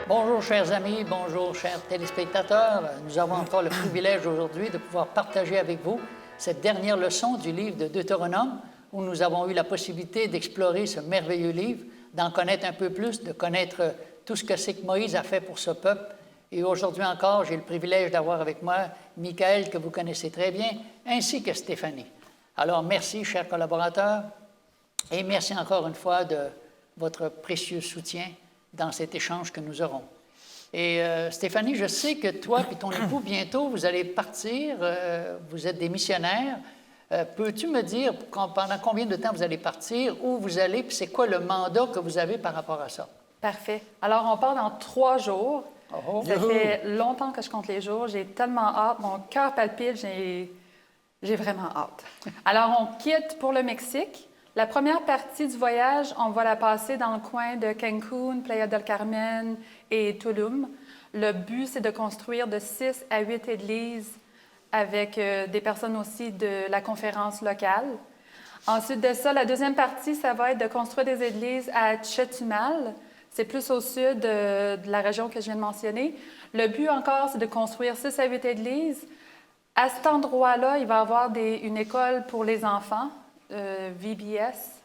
Bonjour, chers amis, bonjour, chers téléspectateurs. Nous avons encore le privilège aujourd'hui de pouvoir partager avec vous cette dernière leçon du livre de Deutéronome, où nous avons eu la possibilité d'explorer ce merveilleux livre, d'en connaître un peu plus, de connaître tout ce que c'est que Moïse a fait pour ce peuple. Et aujourd'hui encore, j'ai le privilège d'avoir avec moi Michael, que vous connaissez très bien, ainsi que Stéphanie. Alors, merci, chers collaborateurs, et merci encore une fois de votre précieux soutien dans cet échange que nous aurons. Et Stéphanie, je sais que toi et ton époux, bientôt, vous allez partir, vous êtes des missionnaires. Peux-tu me dire pendant combien de temps vous allez partir, où vous allez, puis c'est quoi le mandat que vous avez par rapport à ça? Parfait. Alors, on part dans 3 jours. Oh, Ça fait longtemps que je compte les jours. J'ai tellement hâte. Mon cœur palpite. J'ai vraiment hâte. Alors, on quitte pour le Mexique. La première partie du voyage, on va la passer dans le coin de Cancún, Playa del Carmen et Tulum. Le but, c'est de construire de 6 à 8 églises avec des personnes aussi de la conférence locale. Ensuite de ça, la deuxième partie, ça va être de construire des églises à Chetumal. C'est plus au sud de la région que je viens de mentionner. Le but encore, c'est de construire 6 à 8 églises. À cet endroit-là, il va y avoir une école pour les enfants. VBS.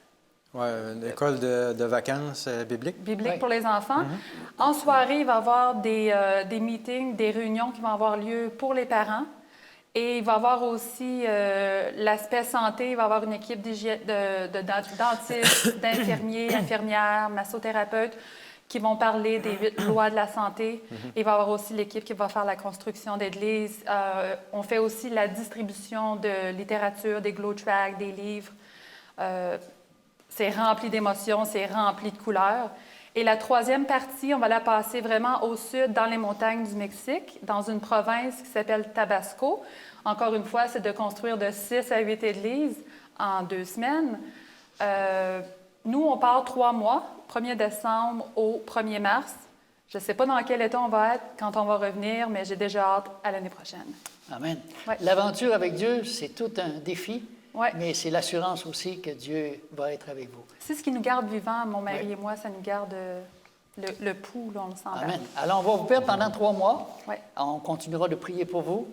Oui, une école de vacances bibliques. Biblique Oui. pour les enfants. En soirée, il va y avoir des meetings, des réunions qui vont avoir lieu pour les parents. Et il va y avoir aussi l'aspect santé. Il va y avoir une équipe de dentistes, d'infirmiers, infirmières, massothérapeutes qui vont parler des 8 lois de la santé. Il va y avoir aussi l'équipe qui va faire la construction d'églises. On fait aussi la distribution de littérature, des glow tracks, des livres. C'est rempli d'émotions, c'est rempli de couleurs. Et la troisième partie, on va la passer vraiment au sud, dans les montagnes du Mexique, dans une province qui s'appelle Tabasco. Encore une fois, c'est de construire de 6 à 8 églises en 2 semaines. Nous, on part 3 mois, 1er décembre au 1er mars. Je ne sais pas dans quel état on va être quand on va revenir, mais j'ai déjà hâte à l'année prochaine. Amen. Ouais. L'aventure avec Dieu, c'est tout un défi, Ouais. mais c'est l'assurance aussi que Dieu va être avec vous. C'est ce qui nous garde vivants, mon mari Ouais. et moi, ça nous garde le pouls, là, on le sent bien. Amen. Alors, on va vous perdre pendant 3 mois. Ouais. On continuera de prier pour vous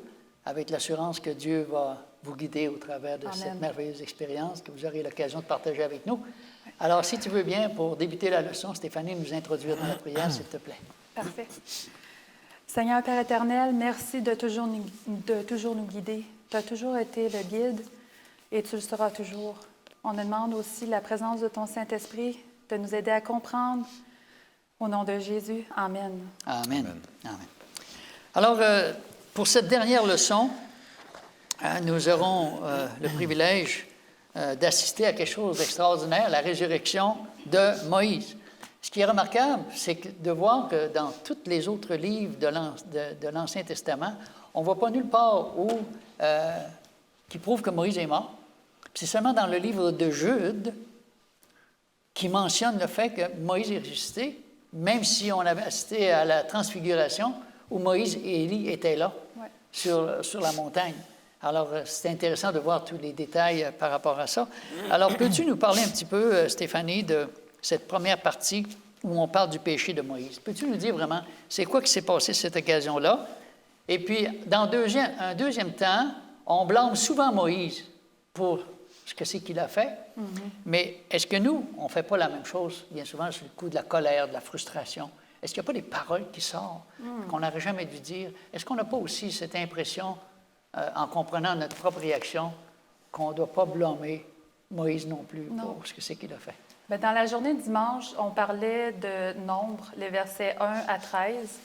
avec l'assurance que Dieu va vous guider au travers de Amen. cette merveilleuse expérience que vous aurez l'occasion de partager avec nous. Alors, si tu veux bien, pour débuter la leçon, Stéphanie, nous introduire dans la prière, s'il te plaît. Parfait. Seigneur Père éternel, merci de toujours nous guider. Tu as toujours été le guide et tu le seras toujours. On demande aussi la présence de ton Saint-Esprit, de nous aider à comprendre. Au nom de Jésus, Amen. Amen. Amen. Alors, pour cette dernière leçon, nous aurons le privilège d'assister à quelque chose d'extraordinaire, la résurrection de Moïse. Ce qui est remarquable, c'est de voir que dans tous les autres livres de l'Ancien Testament, on ne voit pas nulle part qui prouve que Moïse est mort. C'est seulement dans le livre de Jude qui mentionne le fait que Moïse est ressuscité, même si on avait assisté à la transfiguration où Moïse et Élie étaient là, Ouais. sur la montagne. Alors, c'est intéressant de voir tous les détails par rapport à ça. Alors, peux-tu nous parler un petit peu, Stéphanie, de cette première partie où on parle du péché de Moïse? Peux-tu nous dire vraiment, c'est quoi qui s'est passé cette occasion-là? Et puis, dans un deuxième temps, on blâme souvent Moïse pour ce que c'est qu'il a fait. Mais est-ce que nous, on ne fait pas la même chose, bien souvent, sur le coup de la colère, de la frustration? Est-ce qu'il n'y a pas des paroles qui sortent qu'on n'aurait jamais dû dire? Est-ce qu'on n'a pas aussi cette impression, en comprenant notre propre réaction, qu'on ne doit pas blâmer Moïse non plus pour ce que c'est qu'il a fait? Bien, dans la journée de dimanche, on parlait de Nombre, les versets 1 à 13.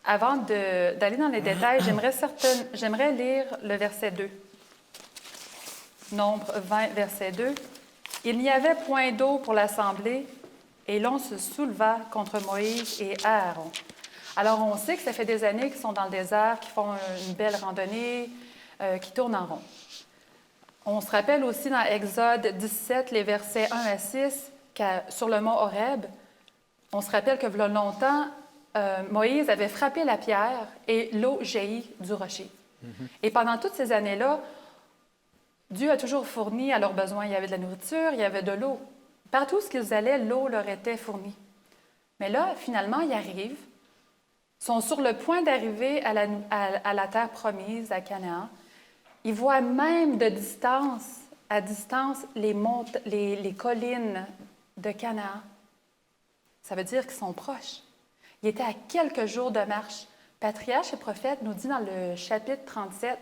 Avant d'aller dans les détails, j'aimerais lire le verset 2. Nombre 20, verset 2. « Il n'y avait point d'eau pour l'assemblée, et l'on se souleva contre Moïse et Aaron. » Alors, on sait que ça fait des années qu'ils sont dans le désert, qu'ils font une belle randonnée, qui tournent en rond. On se rappelle aussi dans Exode 17, les versets 1 à 6, sur le mont Horeb, on se rappelle que voilà longtemps, Moïse avait frappé la pierre et l'eau jaillit du rocher. Et pendant toutes ces années-là, Dieu a toujours fourni à leurs besoins. Il y avait de la nourriture, il y avait de l'eau. Partout où ils allaient, l'eau leur était fournie. Mais là, finalement, ils arrivent, sont sur le point d'arriver à la terre promise, à Canaan. Ils voient même à distance, les collines de Canaan. Ça veut dire qu'ils sont proches. Ils étaient à quelques jours de marche. Patriarche et prophète nous dit dans le chapitre 37,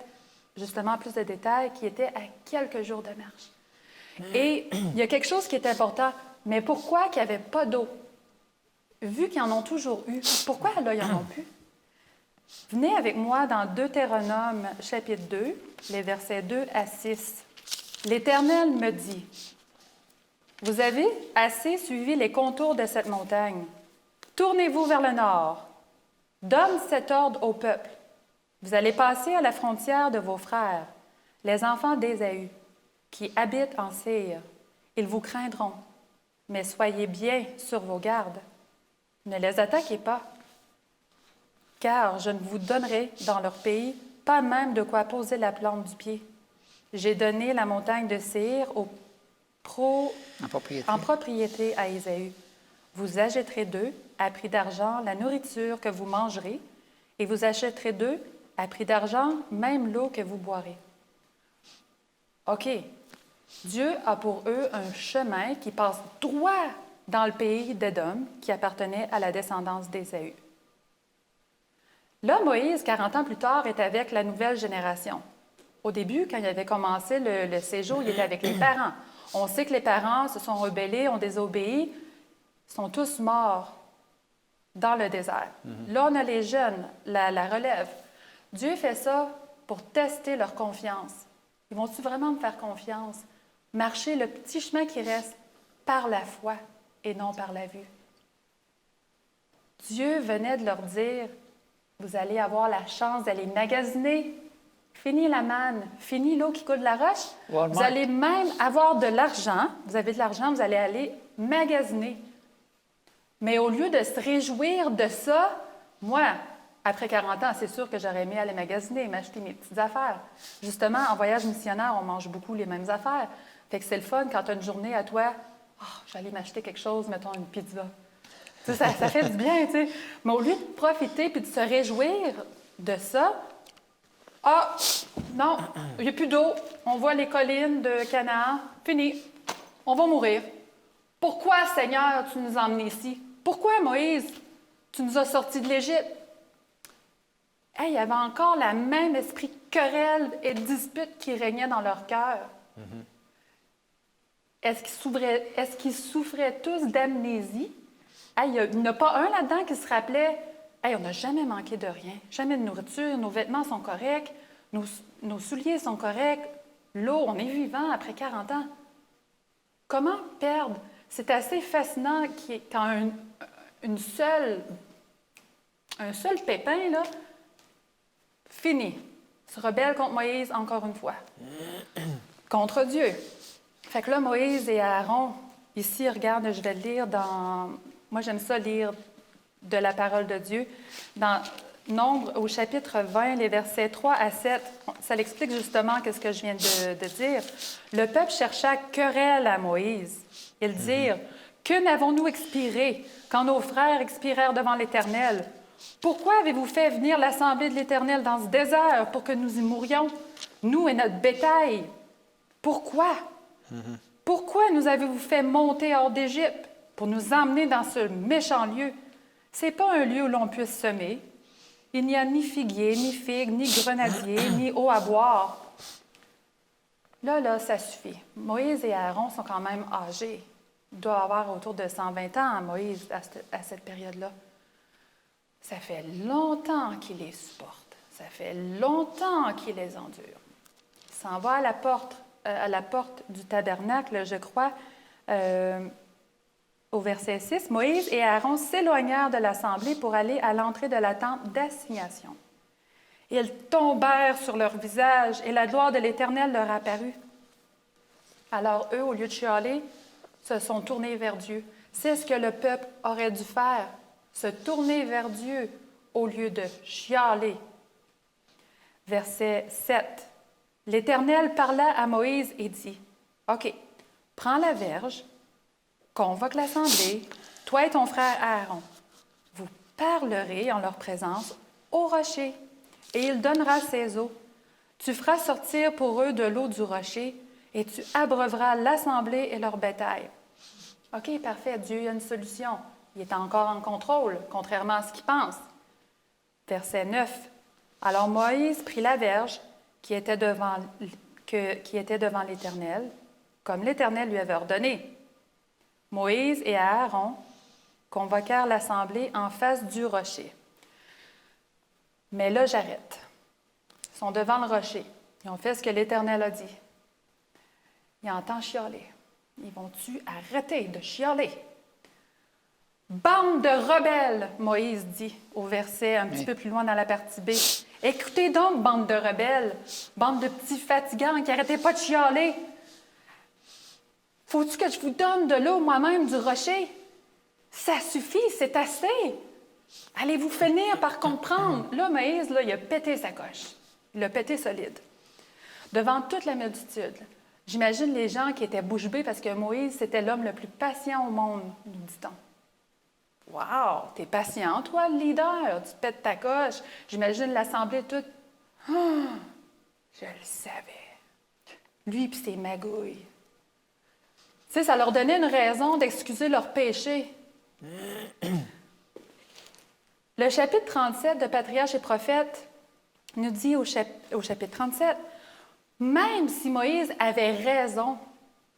justement plus de détails, qu'ils étaient à quelques jours de marche. Et il y a quelque chose qui est important. Mais pourquoi qu'il n'y avait pas d'eau? Vu qu'ils en ont toujours eu, pourquoi là, ils en ont plus? Venez avec moi dans Deutéronome, chapitre 2, les versets 2 à 6. L'Éternel me dit, « Vous avez assez suivi les contours de cette montagne. Tournez-vous vers le nord. Donne cet ordre au peuple. Vous allez passer à la frontière de vos frères, les enfants d'Ésaü, qui habitent en Séir. Ils vous craindront, mais soyez bien sur vos gardes. Ne les attaquez pas, car je ne vous donnerai dans leur pays pas même de quoi poser la plante du pied. J'ai donné la montagne de Séir en propriété à Ésaü. Vous achèterez d'eux, à prix d'argent, la nourriture que vous mangerez, et vous achèterez d'eux, à prix d'argent, même l'eau que vous boirez. » OK. Dieu a pour eux un chemin qui passe droit dans le pays d'Édom, qui appartenait à la descendance d'Ésaü. Là, Moïse, 40 ans plus tard, est avec la nouvelle génération. Au début, quand il avait commencé le séjour, il était avec les parents. On sait que les parents se sont rebellés, ont désobéi, sont tous morts dans le désert. Là, on a les jeunes, la relève. Dieu fait ça pour tester leur confiance. Ils vont-tu vraiment me faire confiance? Marcher le petit chemin qui reste par la foi et non par la vue. Dieu venait de leur dire, vous allez avoir la chance d'aller magasiner. Fini la manne, fini l'eau qui coule de la roche. Walmart. Vous allez même avoir de l'argent. Vous avez de l'argent, vous allez aller magasiner. Mais au lieu de se réjouir de ça, moi, après 40 ans, c'est sûr que j'aurais aimé aller magasiner, m'acheter mes petites affaires. Justement, en voyage missionnaire, on mange beaucoup les mêmes affaires. Fait que c'est le fun quand tu as une journée à toi, j'allais m'acheter quelque chose, mettons une pizza. Tu sais, ça fait du bien, tu sais. Mais au lieu de profiter puis de se réjouir de ça, non, il n'y a plus d'eau. On voit les collines de Canaan. Fini. On va mourir. Pourquoi, Seigneur, tu nous as emmenés ici? Pourquoi, Moïse, tu nous as sortis de l'Égypte? Il y avait encore le même esprit de querelle et de dispute qui régnait dans leur cœur. Est-ce qu'ils souffraient tous d'amnésie? Il n'y en a pas un là-dedans qui se rappelait on n'a jamais manqué de rien, jamais de nourriture, nos vêtements sont corrects, nos souliers sont corrects, l'eau, on est vivant après 40 ans. Comment perdre? C'est assez fascinant quand un seul pépin, là, fini, se rebelle contre Moïse encore une fois, contre Dieu. Fait que là, Moïse et Aaron, ici, regarde, je vais le lire dans... Moi, j'aime ça lire de la parole de Dieu. Dans Nombre, au chapitre 20, les versets 3 à 7, ça l'explique justement ce que je viens de dire. Le peuple chercha querelle à Moïse. Ils dirent, « Que n'avons-nous expiré quand nos frères expirèrent devant l'Éternel? Pourquoi avez-vous fait venir l'assemblée de l'Éternel dans ce désert pour que nous y mourions, nous et notre bétail? Pourquoi? Pourquoi nous avez-vous fait monter hors d'Égypte pour nous emmener dans ce méchant lieu? Ce n'est pas un lieu où l'on puisse semer. Il n'y a ni figuier, ni figues, ni grenadier, ni eau à boire. » Là, ça suffit. Moïse et Aaron sont quand même âgés. Il doit avoir autour de 120 ans, Moïse, à cette période-là. Ça fait longtemps qu'il les supporte. Ça fait longtemps qu'il les endure. Il s'en va à la porte du tabernacle, je crois, au verset 6. Moïse et Aaron s'éloignèrent de l'assemblée pour aller à l'entrée de la tente d'assignation. Ils tombèrent sur leur visage et la gloire de l'Éternel leur apparut. Alors eux, au lieu de chialer, se sont tournés vers Dieu. C'est ce que le peuple aurait dû faire, se tourner vers Dieu au lieu de chialer. Verset 7. L'Éternel parla à Moïse et dit, « OK, prends la verge, convoque l'assemblée, toi et ton frère Aaron. Vous parlerai en leur présence au rocher, et il donnera ses eaux. Tu feras sortir pour eux de l'eau du rocher, et tu abreuveras l'assemblée et leur bétail. OK, parfait, Dieu a une solution. Il est encore en contrôle, contrairement à ce qu'il pense. Verset 9. Alors Moïse prit la verge qui était devant l'Éternel, comme l'Éternel lui avait ordonné. Moïse et Aaron convoquèrent l'assemblée en face du rocher. Mais là, j'arrête. Ils sont devant le rocher. Ils ont fait ce que l'Éternel a dit. Ils entendent chialer. Ils vont-tu arrêter de chialer? Bande de rebelles, Moïse dit au verset un petit peu plus loin dans la partie B. Écoutez donc, bande de rebelles, bande de petits fatigants qui n'arrêtaient pas de chialer. Faut-tu que je vous donne de l'eau moi-même du rocher? Ça suffit, c'est assez. Allez-vous finir par comprendre. Là, Moïse, là, il a pété sa coche. Il l'a pété solide. Devant toute la multitude. J'imagine les gens qui étaient bouche bée parce que Moïse, c'était l'homme le plus patient au monde, nous dit-on. Wow, t'es patient, toi, le leader, tu pètes ta coche. J'imagine l'assemblée toute. Oh, je le savais. Lui et ses magouilles. Tu sais, ça leur donnait une raison d'excuser leur péché. Le chapitre 37 de Patriarches et Prophètes nous dit au chapitre 37, même si Moïse avait raison,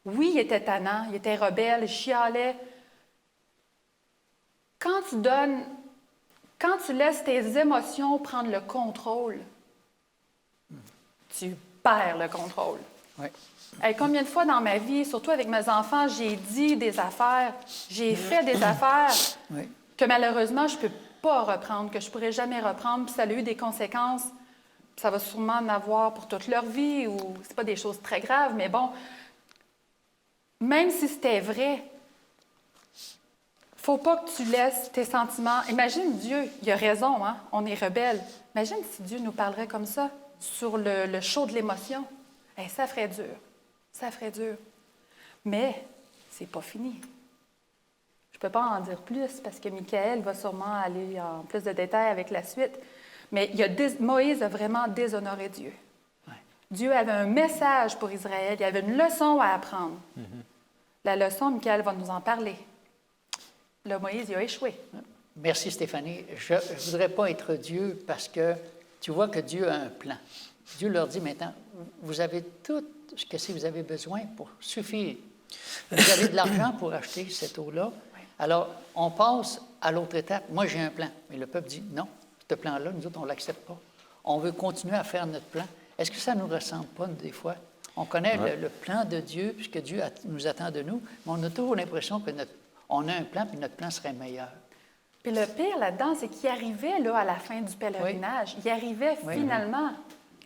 oui, il était tannant, il était rebelle, il chialait. Quand tu laisses tes émotions prendre le contrôle, tu perds le contrôle. Oui. Hey, combien de fois dans ma vie, surtout avec mes enfants, j'ai dit des affaires, j'ai fait des affaires Oui. que malheureusement, je ne peux pas reprendre, que je ne pourrai jamais reprendre, puis ça a eu des conséquences. Ça va sûrement en avoir pour toute leur vie, ou c'est pas des choses très graves, mais bon, même si c'était vrai, faut pas que tu laisses tes sentiments. Imagine Dieu, il a raison, hein? On est rebelles. Imagine si Dieu nous parlerait comme ça, sur le chaud de l'émotion. Hey, ça ferait dur. Ça ferait dur. Mais c'est pas fini. Je peux pas en dire plus parce que Michael va sûrement aller en plus de détails avec la suite. Mais Moïse a vraiment déshonoré Dieu. Ouais. Dieu avait un message pour Israël. Il y avait une leçon à apprendre. La leçon, Michael va nous en parler. Là, Moïse, il a échoué. Merci Stéphanie. Je ne voudrais pas être Dieu parce que tu vois que Dieu a un plan. Dieu leur dit maintenant, vous avez tout ce que vous avez besoin pour suffire. Vous avez de l'argent pour acheter cette eau-là. Oui. Alors, on passe à l'autre étape. Moi, j'ai un plan. Mais le peuple dit, non, ce plan-là, nous autres, on ne l'accepte pas. On veut continuer à faire notre plan. Est-ce que ça ne nous ressemble pas des fois? On connaît le plan de Dieu, puisque Dieu nous attend de nous, mais on a toujours l'impression que on a un plan, puis notre plan serait meilleur. Puis le pire là-dedans, c'est qu'il arrivait là, à la fin du pèlerinage. Oui. Il arrivait finalement.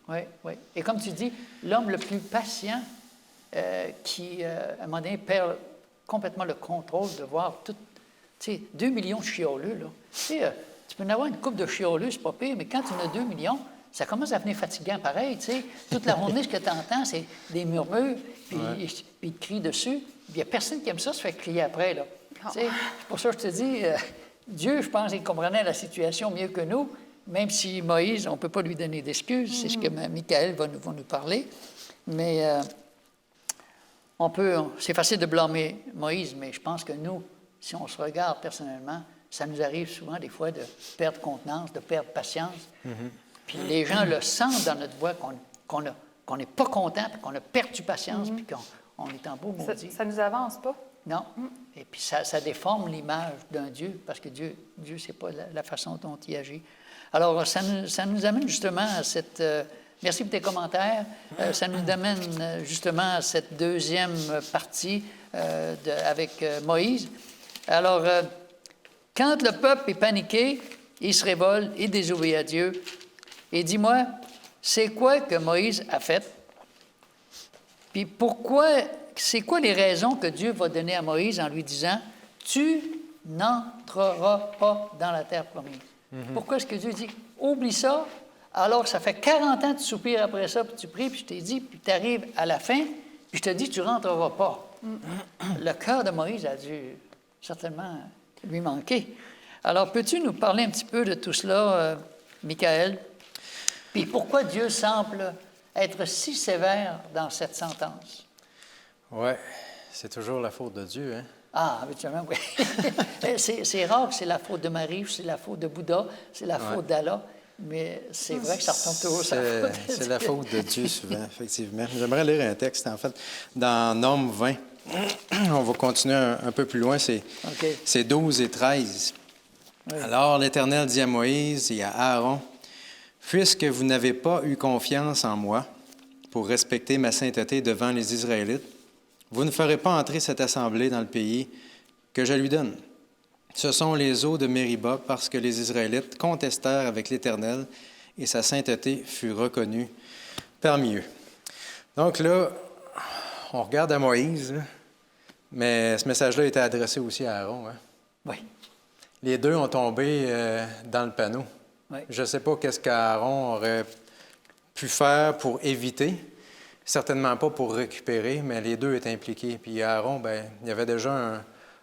Oui, oui. Et comme tu dis, l'homme le plus patient qui, à un moment donné, perd complètement le contrôle de voir tout. Tu sais, 2 millions de chioleux, là. Tu sais, tu peux en avoir une couple de chioleux, c'est pas pire, mais quand tu en as 2 millions, ça commence à venir fatigant pareil, tu sais. Toute la journée, ce que tu entends, c'est des murmures, puis ils te crient dessus. Il n'y a personne qui aime ça se faire crier après, là. Tu sais, c'est pour ça que je te dis, Dieu, je pense, il comprenait la situation mieux que nous, même si Moïse, on ne peut pas lui donner d'excuses, c'est ce que Michael va nous parler. Mais c'est facile de blâmer Moïse, mais je pense que nous, si on se regarde personnellement, ça nous arrive souvent des fois de perdre contenance, de perdre patience. Puis les gens le sentent dans notre voix qu'on n'est pas content, puis qu'on a perdu patience, puis qu'on est en beau maudit. Ça ne nous avance pas. Non. Et puis ça déforme l'image d'un Dieu, parce que Dieu c'est pas la façon dont il agit. Alors, ça nous amène justement à cette... merci pour tes commentaires. Ça nous amène justement à cette deuxième partie avec Moïse. Alors, quand le peuple est paniqué, il se révolte, il désobéit à Dieu. Et dis-moi, c'est quoi que Moïse a fait? Puis c'est quoi les raisons que Dieu va donner à Moïse en lui disant « Tu n'entreras pas dans la terre promise. » Pourquoi est-ce que Dieu dit « Oublie ça, alors que ça fait 40 ans que tu soupires après ça, puis tu pries, puis je t'ai dit, puis tu arrives à la fin, puis je te dis « Tu ne rentreras pas. » Le cœur de Moïse a dû certainement lui manquer. Alors, peux-tu nous parler un petit peu de tout cela, Michael? Puis pourquoi Dieu semble être si sévère dans cette sentence? Oui, c'est toujours la faute de Dieu, hein? Ah, habituellement, oui. C'est rare que c'est la faute de Marie, c'est la faute de Bouddha, c'est la faute d'Allah, mais c'est vrai que ça retombe toujours sur la faute de C'est Dieu. la faute de Dieu, souvent, effectivement. J'aimerais lire un texte, en fait, dans Nombre 20. On va continuer un peu plus loin, OK. c'est 12 et 13. Oui. Alors l'Éternel dit à Moïse et à Aaron, « Puisque vous n'avez pas eu confiance en moi pour respecter ma sainteté devant les Israélites, vous ne ferez pas entrer cette assemblée dans le pays que je lui donne. Ce sont les eaux de Mériba parce que les Israélites contestèrent avec l'Éternel et sa sainteté fut reconnue parmi eux. » Donc là, on regarde à Moïse, là, mais ce message-là était adressé aussi à Aaron. Hein? Oui. Les deux ont tombé dans le panneau. Oui. Je ne sais pas qu'est-ce qu'Aaron aurait pu faire pour éviter. Certainement pas pour récupérer, mais les deux étaient impliqués. Puis Aaron, bien, il y avait déjà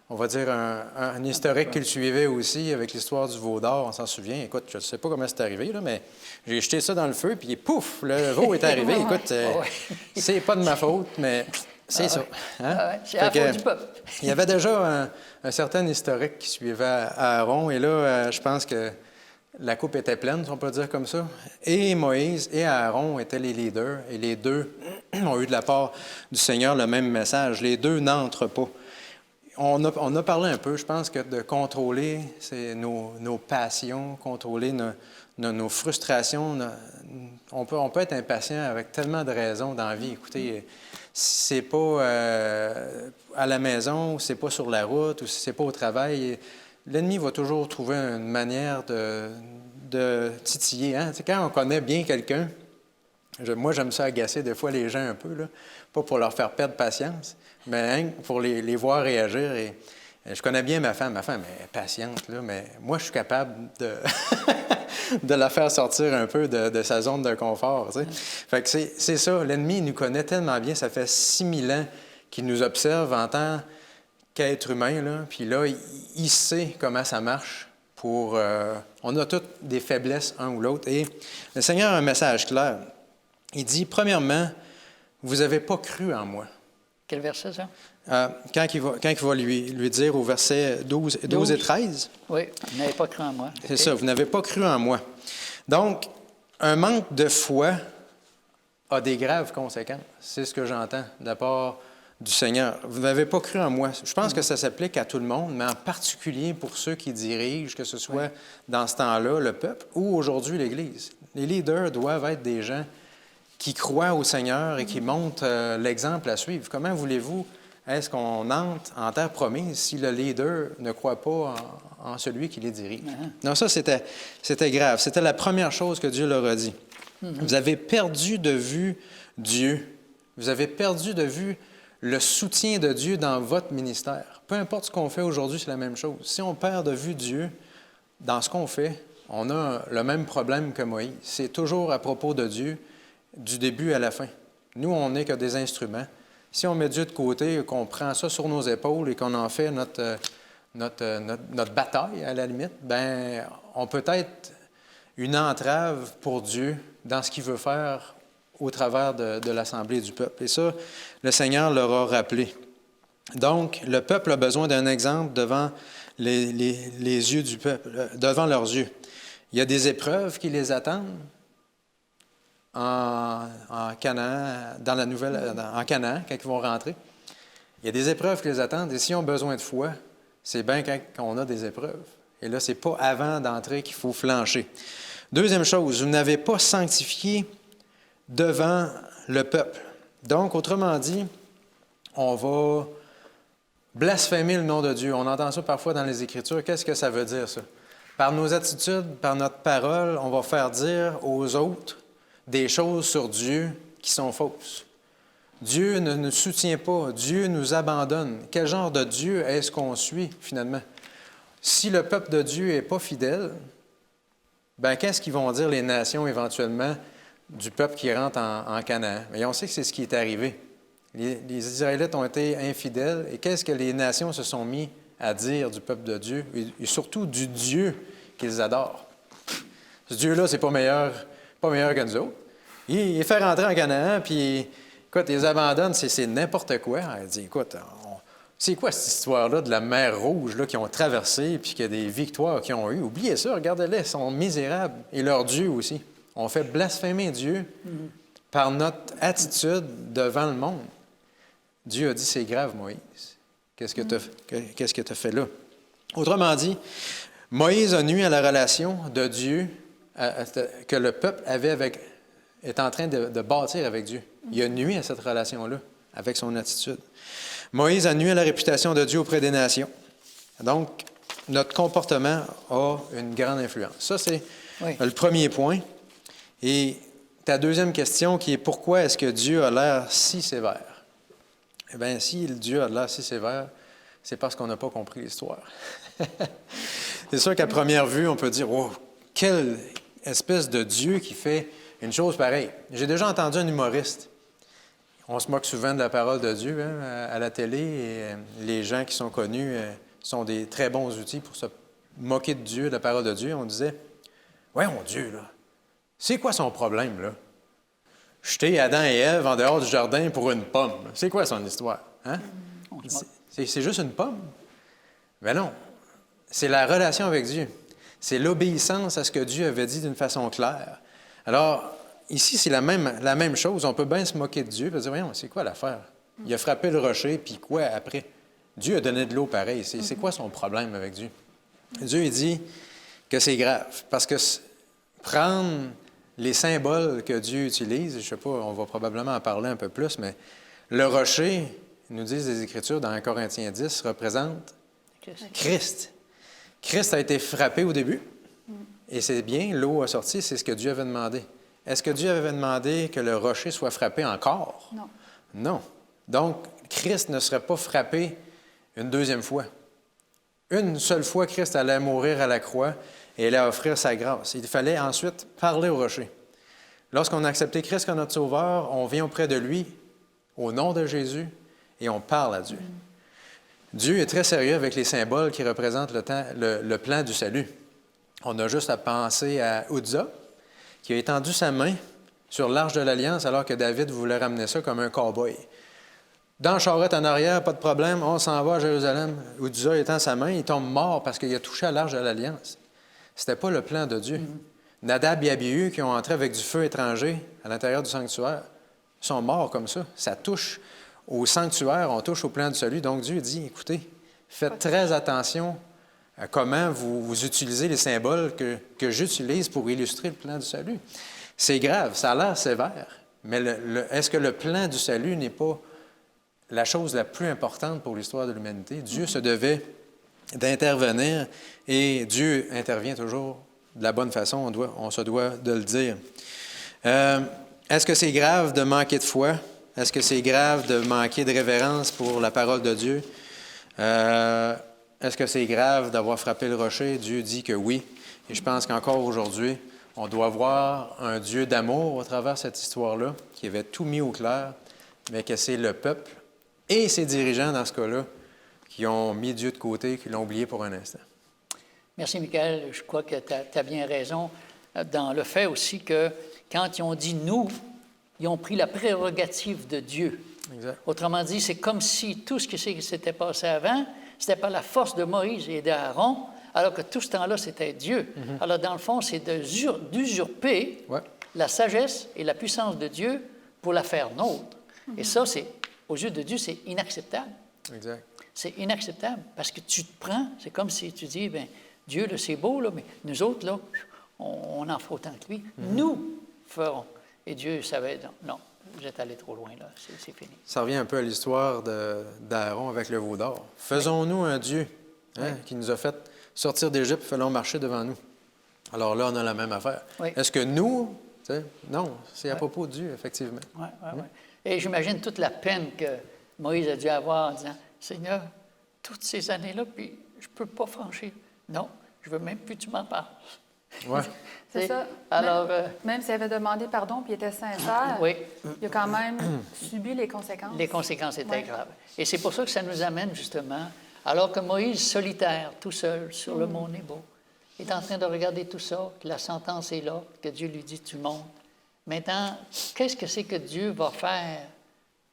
un historique qu'il suivait aussi avec l'histoire du veau d'or. On s'en souvient. Écoute, je ne sais pas comment c'est arrivé, là, mais j'ai jeté ça dans le feu, puis pouf, le veau est arrivé. Écoute, c'est pas de ma faute, mais c'est ça. Hein? Ah ouais, c'est la faute du peuple. Il y avait déjà un certain historique qui suivait Aaron, et là, je pense que la coupe était pleine, si on peut dire comme ça. Et Moïse et Aaron étaient les leaders, et les deux ont eu de la part du Seigneur le même message. Les deux n'entrent pas. On a parlé un peu, je pense, que de contrôler nos passions, contrôler nos frustrations. On peut être impatient avec tellement de raisons dans la vie. Écoutez, si c'est pas à la maison, ou si c'est pas sur la route, ou si c'est pas au travail, l'ennemi va toujours trouver une manière de titiller. Hein? Tu sais, quand on connaît bien quelqu'un, moi, j'aime ça agacer des fois les gens un peu, là, pas pour leur faire perdre patience, mais hein, pour les voir réagir. Et je connais bien ma femme. Ma femme est patiente, là, mais moi, je suis capable de la faire sortir un peu de sa zone de confort. Tu sais. Fait que c'est ça, l'ennemi nous connaît tellement bien, ça fait 6000 ans qu'il nous observe en tant qu'être humain, là, puis là, il sait comment ça marche. On a toutes des faiblesses, un ou l'autre, et le Seigneur a un message clair. Il dit, premièrement, vous n'avez pas cru en moi. Quel verset, ça? Quand il va lui dire au verset 12 et 13. Oui, vous n'avez pas cru en moi. C'est ça, vous n'avez pas cru en moi. Donc, un manque de foi a des graves conséquences. C'est ce que j'entends de la part du Seigneur. Vous n'avez pas cru en moi. Je pense que ça s'applique à tout le monde, mais en particulier pour ceux qui dirigent, que ce soit dans ce temps-là, le peuple, ou aujourd'hui l'Église. Les leaders doivent être des gens qui croient au Seigneur et qui montrent l'exemple à suivre. Comment voulez-vous, est-ce qu'on entre en terre promise si le leader ne croit pas en celui qui les dirige? Non, ça, c'était grave. C'était la première chose que Dieu leur a dit. Vous avez perdu de vue Dieu. Vous avez perdu de vue le soutien de Dieu dans votre ministère. Peu importe ce qu'on fait aujourd'hui, c'est la même chose. Si on perd de vue Dieu dans ce qu'on fait, on a le même problème que Moïse. C'est toujours à propos de Dieu, du début à la fin. Nous, on n'est que des instruments. Si on met Dieu de côté, qu'on prend ça sur nos épaules et qu'on en fait notre bataille, à la limite, bien, on peut être une entrave pour Dieu dans ce qu'il veut faire au travers de l'Assemblée du peuple. Et ça, le Seigneur leur a rappelé. Donc, le peuple a besoin d'un exemple devant les yeux du peuple, devant leurs yeux. Il y a des épreuves qui les attendent en Canaan, en Canaan, quand ils vont rentrer. Il y a des épreuves qui les attendent, et s'ils ont besoin de foi, c'est bien quand on a des épreuves. Et là, ce n'est pas avant d'entrer qu'il faut flancher. Deuxième chose, vous n'avez pas sanctifié devant le peuple. Donc, autrement dit, on va blasphémer le nom de Dieu. On entend ça parfois dans les Écritures. Qu'est-ce que ça veut dire, ça? Par nos attitudes, par notre parole, on va faire dire aux autres des choses sur Dieu qui sont fausses. Dieu ne nous soutient pas. Dieu nous abandonne. Quel genre de Dieu est-ce qu'on suit, finalement? Si le peuple de Dieu n'est pas fidèle, bien, qu'est-ce qu'ils vont dire les nations, éventuellement, du peuple qui rentre en Canaan? Mais on sait que c'est ce qui est arrivé. Les Israélites ont été infidèles. Et qu'est-ce que les nations se sont mis à dire du peuple de Dieu et surtout du Dieu qu'ils adorent. Ce Dieu-là, c'est pas meilleur que nous autres. Il fait rentrer en Canaan, puis écoute, ils abandonnent, c'est n'importe quoi. Il dit, écoute, c'est quoi cette histoire-là de la mer Rouge là, qu'ils ont traversée, puis qu'il y a des victoires qu'ils ont eues? Oubliez ça, regardez-les, ils sont misérables. Et leur Dieu aussi. On fait blasphémer Dieu par notre attitude devant le monde. Dieu a dit, c'est grave, Moïse. Qu'est-ce que tu as fait là? Autrement dit, Moïse a nui à la relation de Dieu que le peuple est en train de bâtir avec Dieu. Il a nui à cette relation-là, avec son attitude. Moïse a nui à la réputation de Dieu auprès des nations. Donc, notre comportement a une grande influence. Ça, c'est le premier point. Et ta deuxième question qui est pourquoi est-ce que Dieu a l'air si sévère? Eh bien, si Dieu a l'air si sévère, c'est parce qu'on n'a pas compris l'histoire. C'est sûr qu'à première vue, on peut dire, oh, quelle espèce de Dieu qui fait une chose pareille. J'ai déjà entendu un humoriste. On se moque souvent de la parole de Dieu à la télé et les gens qui sont connus sont des très bons outils pour se moquer de Dieu, de la parole de Dieu. On disait, ouais, mon Dieu, là, c'est quoi son problème, là? Jeter Adam et Ève en dehors du jardin pour une pomme. C'est quoi son histoire? Hein? C'est juste une pomme? Mais non, c'est la relation avec Dieu. C'est l'obéissance à ce que Dieu avait dit d'une façon claire. Alors, ici, c'est la même chose. On peut bien se moquer de Dieu et dire, voyons, c'est quoi l'affaire? Il a frappé le rocher, puis quoi après? Dieu a donné de l'eau pareil. C'est quoi son problème avec Dieu? Dieu, il dit que c'est grave. Parce que prendre les symboles que Dieu utilise, je ne sais pas, on va probablement en parler un peu plus, mais le rocher, nous disent les Écritures dans 1 Corinthiens 10, représente Christ. Christ a été frappé au début, et c'est bien, l'eau a sorti, c'est ce que Dieu avait demandé. Est-ce que Dieu avait demandé que le rocher soit frappé encore? Non. Non. Donc, Christ ne serait pas frappé une deuxième fois. Une seule fois, Christ allait mourir à la croix et allait offrir sa grâce. Il fallait ensuite parler au rocher. Lorsqu'on a accepté Christ comme notre Sauveur, on vient auprès de lui, au nom de Jésus, et on parle à Dieu. Dieu est très sérieux avec les symboles qui représentent le plan du salut. On a juste à penser à Uzzah, qui a étendu sa main sur l'arche de l'Alliance alors que David voulait ramener ça comme un cow-boy. Dans la charrette en arrière, pas de problème, on s'en va à Jérusalem. Uzzah étend sa main, il tombe mort parce qu'il a touché à l'arche de l'Alliance. Ce n'était pas le plan de Dieu. Nadab et Abihu, qui ont entré avec du feu étranger à l'intérieur du sanctuaire, sont morts comme ça. Ça touche au sanctuaire, on touche au plan du salut. Donc Dieu dit, écoutez, faites très attention à comment vous utilisez les symboles que j'utilise pour illustrer le plan du salut. C'est grave, ça a l'air sévère, mais est-ce que le plan du salut n'est pas la chose la plus importante pour l'histoire de l'humanité? Dieu se devait d'intervenir et Dieu intervient toujours de la bonne façon, on se doit de le dire. Est-ce que c'est grave de manquer de foi? Est-ce que c'est grave de manquer de révérence pour la parole de Dieu? Est-ce que c'est grave d'avoir frappé le rocher? Dieu dit que oui. Et je pense qu'encore aujourd'hui, on doit voir un Dieu d'amour au travers de cette histoire-là, qui avait tout mis au clair, mais que c'est le peuple et ses dirigeants, dans ce cas-là, qui ont mis Dieu de côté, qui l'ont oublié pour un instant. Merci, Michael. Je crois que tu as bien raison dans le fait aussi que quand ils ont dit « nous », ils ont pris la prérogative de Dieu. Exact. Autrement dit, c'est comme si tout ce qui s'était passé avant, c'était par la force de Moïse et d'Aaron, alors que tout ce temps-là, c'était Dieu. Alors, dans le fond, c'est d'usurper la sagesse et la puissance de Dieu pour la faire nôtre. Et ça, aux yeux de Dieu, c'est inacceptable. Exact. C'est inacceptable parce que tu te prends, c'est comme si tu dis, bien, Dieu, là, c'est beau, là, mais nous autres, là, on en fait autant que lui. Nous ferons. Et Dieu savait, non, vous êtes allé trop loin, là, c'est fini. Ça revient un peu à l'histoire d'Aaron avec le veau d'or. Faisons-nous un Dieu qui nous a fait sortir d'Égypte, faisons marcher devant nous. Alors là, on a la même affaire. Oui. Est-ce que nous, non, c'est à propos de Dieu, effectivement. Oui. Et j'imagine toute la peine que Moïse a dû avoir en disant, Seigneur, toutes ces années-là, puis je ne peux pas franchir. Non, je ne veux même plus que tu m'en parles. Ouais. C'est ça. Alors, même s'il avait demandé pardon puis il était sincère, oui. il a quand même subi les conséquences. Les conséquences étaient graves. Et c'est pour ça que ça nous amène justement Alors que Moïse, solitaire, tout seul, sur le mont Nebo, est en train de regarder tout ça, que la sentence est là, que Dieu lui dit « tu montes ». Maintenant, qu'est-ce que c'est que Dieu va faire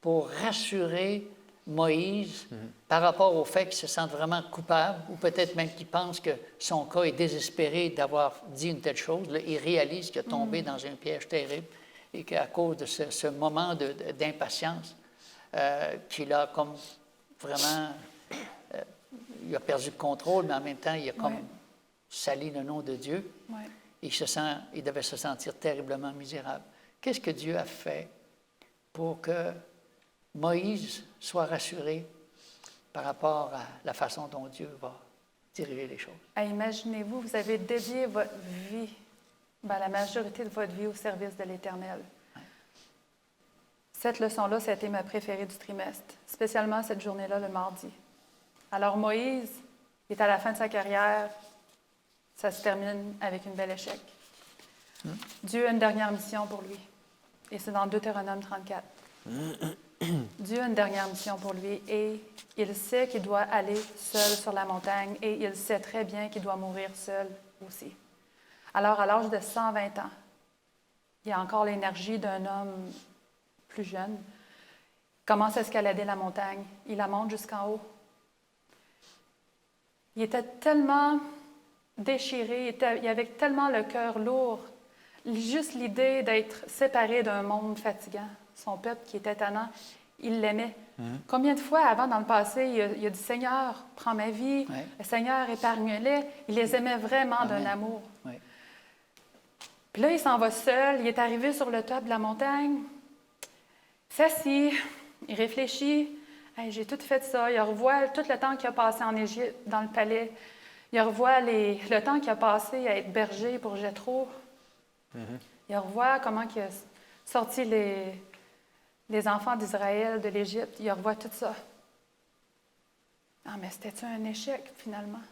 pour rassurer Moïse par rapport au fait qu'il se sente vraiment coupable, ou peut-être même qu'il pense que son cas est désespéré d'avoir dit une telle chose. Là, il réalise qu'il est tombé dans un piège terrible et qu'à cause de ce moment d'impatience, qu'il a comme vraiment... il a perdu le contrôle, mais en même temps, il a comme sali le nom de Dieu. Ouais. Il devait se sentir terriblement misérable. Qu'est-ce que Dieu a fait pour que Moïse soit rassuré par rapport à la façon dont Dieu va diriger les choses? Imaginez-vous, vous avez dédié votre vie, la majorité de votre vie au service de l'Éternel. Ouais. Cette leçon-là, ça a été ma préférée du trimestre, spécialement cette journée-là, le mardi. Alors Moïse est à la fin de sa carrière, ça se termine avec une belle échec. Dieu a une dernière mission pour lui, et c'est dans Deutéronome 34. Dieu a une dernière mission pour lui et il sait qu'il doit aller seul sur la montagne et il sait très bien qu'il doit mourir seul aussi. Alors, à l'âge de 120 ans, il a encore l'énergie d'un homme plus jeune. Il commence à escalader la montagne. Il la monte jusqu'en haut. Il était tellement déchiré, il avait tellement le cœur lourd. Juste l'idée d'être séparé d'un monde fatigant. Son peuple qui était tannant, il l'aimait. Combien de fois avant, dans le passé, il a dit « Seigneur, prends ma vie, Seigneur, épargne-les ». Il les aimait vraiment d'un amour. Oui. Puis là, il s'en va seul, il est arrivé sur le top de la montagne, il s'assit, il réfléchit. Hey, j'ai tout fait ça. Il revoit tout le temps qu'il a passé en Égypte, dans le palais. Il revoit le temps qu'il a passé à être berger pour Jéthro. Il revoit comment il a sorti les enfants d'Israël de l'Égypte. Il revoit tout ça. Ah, mais c'était-tu un échec, finalement?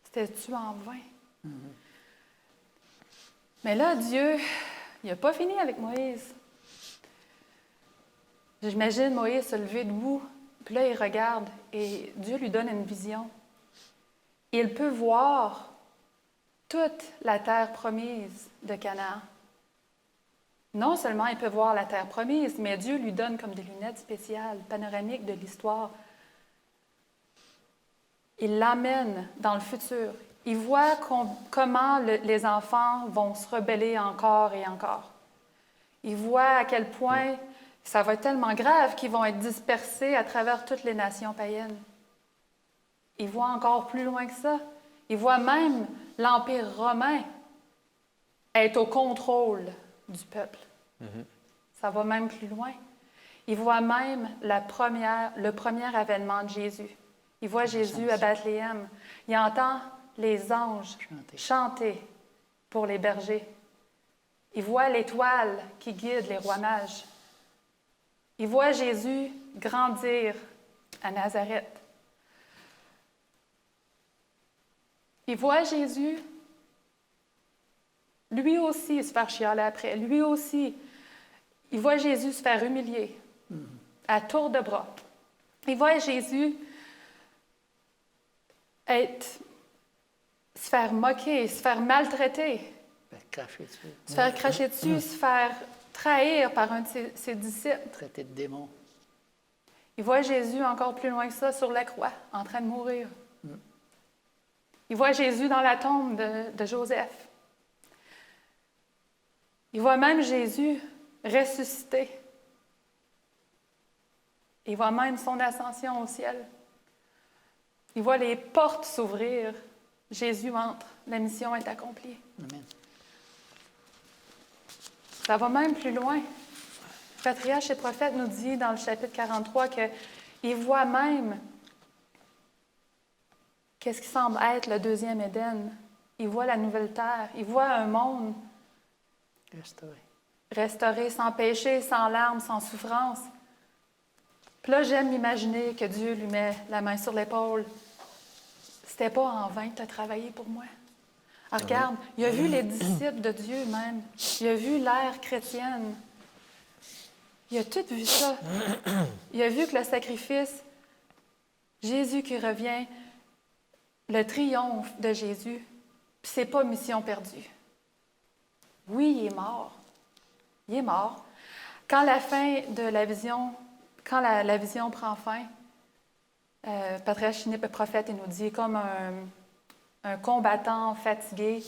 C'était-tu en vain? Mais là, Dieu, il n'a pas fini avec Moïse. J'imagine Moïse se lever debout, puis là, il regarde et Dieu lui donne une vision. Il peut voir toute la terre promise de Canaan. Non seulement il peut voir la terre promise, mais Dieu lui donne comme des lunettes spéciales, panoramiques de l'histoire. Il l'amène dans le futur. Il voit comment les enfants vont se rebeller encore et encore. Il voit à quel point ça va être tellement grave qu'ils vont être dispersés à travers toutes les nations païennes. Il voit encore plus loin que ça. Il voit même l'Empire romain être au contrôle du peuple. Ça va même plus loin. Il voit même le premier avènement de Jésus. Il voit Jésus à Bethléem. Il entend les anges chanter pour les bergers. Il voit l'étoile qui guide les rois mages. Il voit Jésus grandir à Nazareth. Il voit Jésus, lui aussi, se faire chialer après. Lui aussi, il voit Jésus se faire humilier à tour de bras. Il voit Jésus se faire moquer, se faire maltraiter, se faire cracher dessus, se faire trahir par un de ses disciples. Traité de démon. Il voit Jésus encore plus loin que ça sur la croix, en train de mourir. Il voit Jésus dans la tombe de Joseph. Il voit même Jésus ressuscité. Il voit même son ascension au ciel. Il voit les portes s'ouvrir. Jésus entre. La mission est accomplie. Amen. Ça va même plus loin. Patriarche et prophète nous dit dans le chapitre 43 qu'il voit même qu'est-ce qui semble être le deuxième Éden. Il voit la nouvelle terre. Il voit un monde restauré, sans péché, sans larmes, sans souffrance. Puis là, j'aime m'imaginer que Dieu lui met la main sur l'épaule. C'était pas en vain que tu as travaillé pour moi. Alors, regarde, il a vu les disciples de Dieu même. Il a vu l'ère chrétienne. Il a tout vu ça. Il a vu que le sacrifice, Jésus qui revient, le triomphe de Jésus, puis c'est pas mission perdue. Oui, il est mort. Il est mort. Quand la fin de la vision, quand la vision prend fin, Patriarche Philippe, le prophète, il nous dit comme un combattant fatigué,